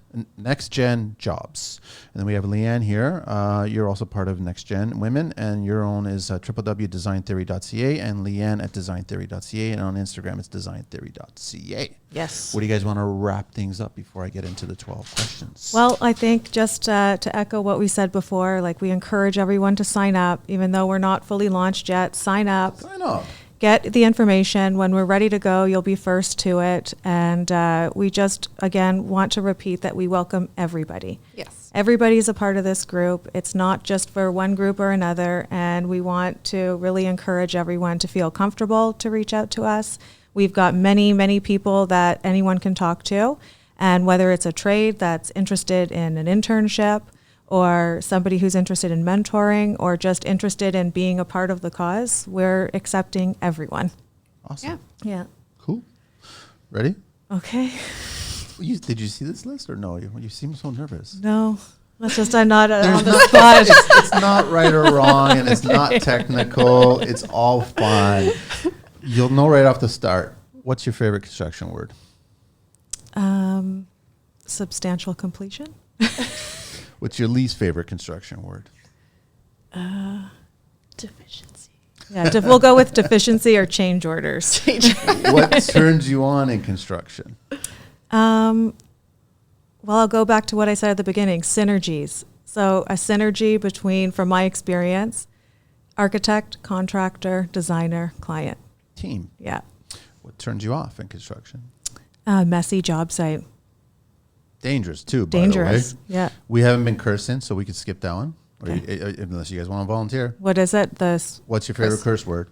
Jobs. And then we have Leanne here. You're also part of NextGen Women, and your own is www.designtheory.ca, and Leanne at designtheory.ca, and on Instagram, it's designtheory.ca. Yes. What do you guys want to wrap things up before I get into the 12 questions? Well, I think just to echo what we said before, like we encourage everyone to sign up, even though we're not fully launched yet. Sign up. Sign up. Get the information. When we're ready to go, you'll be first to it. And we just, again, want to repeat that we welcome everybody. Yes. Everybody's a part of this group. It's not just for one group or another. And we want to really encourage everyone to feel comfortable to reach out to us. We've got many, many people that anyone can talk to. And whether it's a trade that's interested in an internship, or somebody who's interested in mentoring, or just interested in being a part of the cause, we're accepting everyone. Awesome. Yeah. Cool. Ready? Okay. Did you see this list or no? You seem so nervous. No. That's just I'm not on the spot. It's not right or wrong, and it's not technical. It's all fun. You'll know right off the start. What's your favorite construction word? Substantial completion. What's your least favorite construction word? Deficiency. Yeah, we'll go with deficiency or change orders. What turns you on in construction? Well, I'll go back to what I said at the beginning, synergies. So a synergy between, from my experience, architect, contractor, designer, client. Team. Yeah. What turns you off in construction? Messy job site. Dangerous too, Dangerous. by the way. Yeah. We haven't been cursing, so we could skip that one. Or unless you guys want to volunteer. What is it? What's your favorite curse word?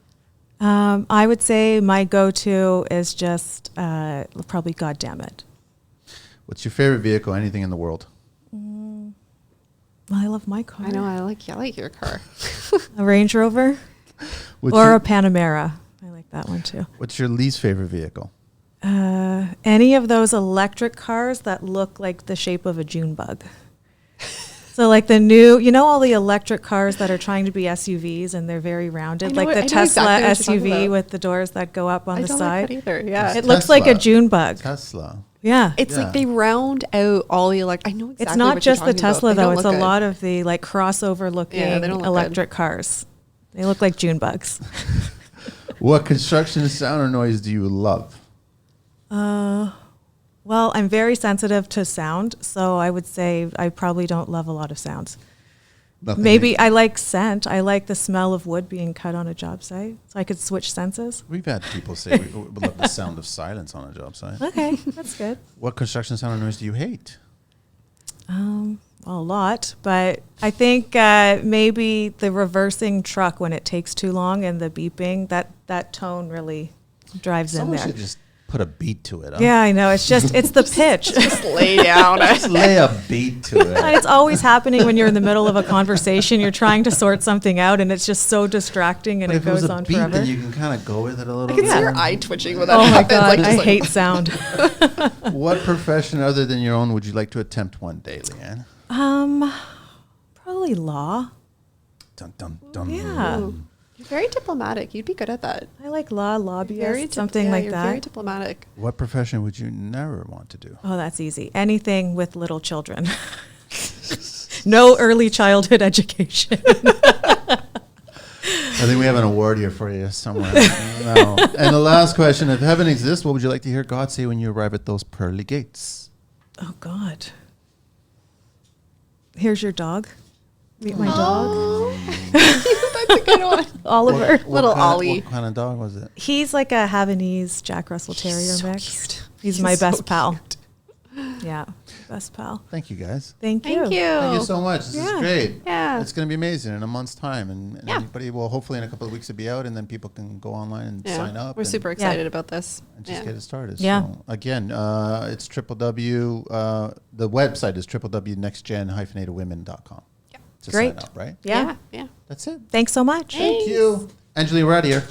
I would say my go-to is just probably God damn it. What's your favorite vehicle? Anything in the world? Well, I love my car. I know. I like your car. A Range Rover or a Panamera. I like that one too. What's your least favorite vehicle? Any of those electric cars that look like the shape of a June bug. So like the new, all the electric cars that are trying to be SUVs and they're very rounded, like the Tesla SUV with the doors that go up on the side. I don't like that either. Yeah. It looks like a June bug. Tesla. Yeah. It's like they round out all the electric. I know exactly. It's not what you're just the talking about. Tesla They though. don't It's a look good. lot of the like crossover looking electric cars. They look like June bugs. What construction sound or noise do you love? Well, I'm very sensitive to sound, so I would say I probably don't love a lot of sounds. Nothing. Maybe I like scent. I like the smell of wood being cut on a job site, so I could switch senses. We've had people say we love the sound of silence on a job site. Okay, that's good. What construction sound or noise do you hate? Well, a lot, but I think maybe the reversing truck when it takes too long and the beeping, that tone really drives Someone in there. should just put a beat to it. Huh? Yeah, I know. It's the pitch. Just lay down. Just lay a beat to it. It's always happening when you're in the middle of a conversation. You're trying to sort something out, and it's just so distracting, and But it if it was goes a on beat, forever. then you can kind of go with it a little I can bit. see your eye twitching when that Oh my happens. God, Like, I hate sound. What profession other than your own would you like to attempt one day, Leanne? Probably law. Dun, dun, dun. Yeah. You're very diplomatic. You'd be good at that. I like law, lobbyist, something like you're that. Very diplomatic. What profession would you never want to do? Oh, that's easy. Anything with little children. No early childhood education. I think we have an award here for you somewhere. No. And the last question, if heaven exists, what would you like to hear God say when you arrive at those pearly gates? Oh, God. Here's your dog. Meet my dog. That's a good one. Oliver. Little Ollie. What kind of dog was it? He's like a Havanese Jack Russell Terrier so mix. cute. He's my so best pal. cute. Yeah, best pal. Thank you, guys. Thank you. Thank you. Thank you so much. This is Yeah. great. Yeah. It's going to be amazing in a month's time. And Yeah. anybody will hopefully in a couple of weeks to be out, and then people can go online and Yeah. sign up. We're and, super excited about this. and just Yeah. get it started. Yeah. So again, it's the website is www.nextgen-women.com. Yeah. To Great. sign up, right? Yeah. Yeah. That's it. Thank so much. Thank you. Angeline, we're out of here.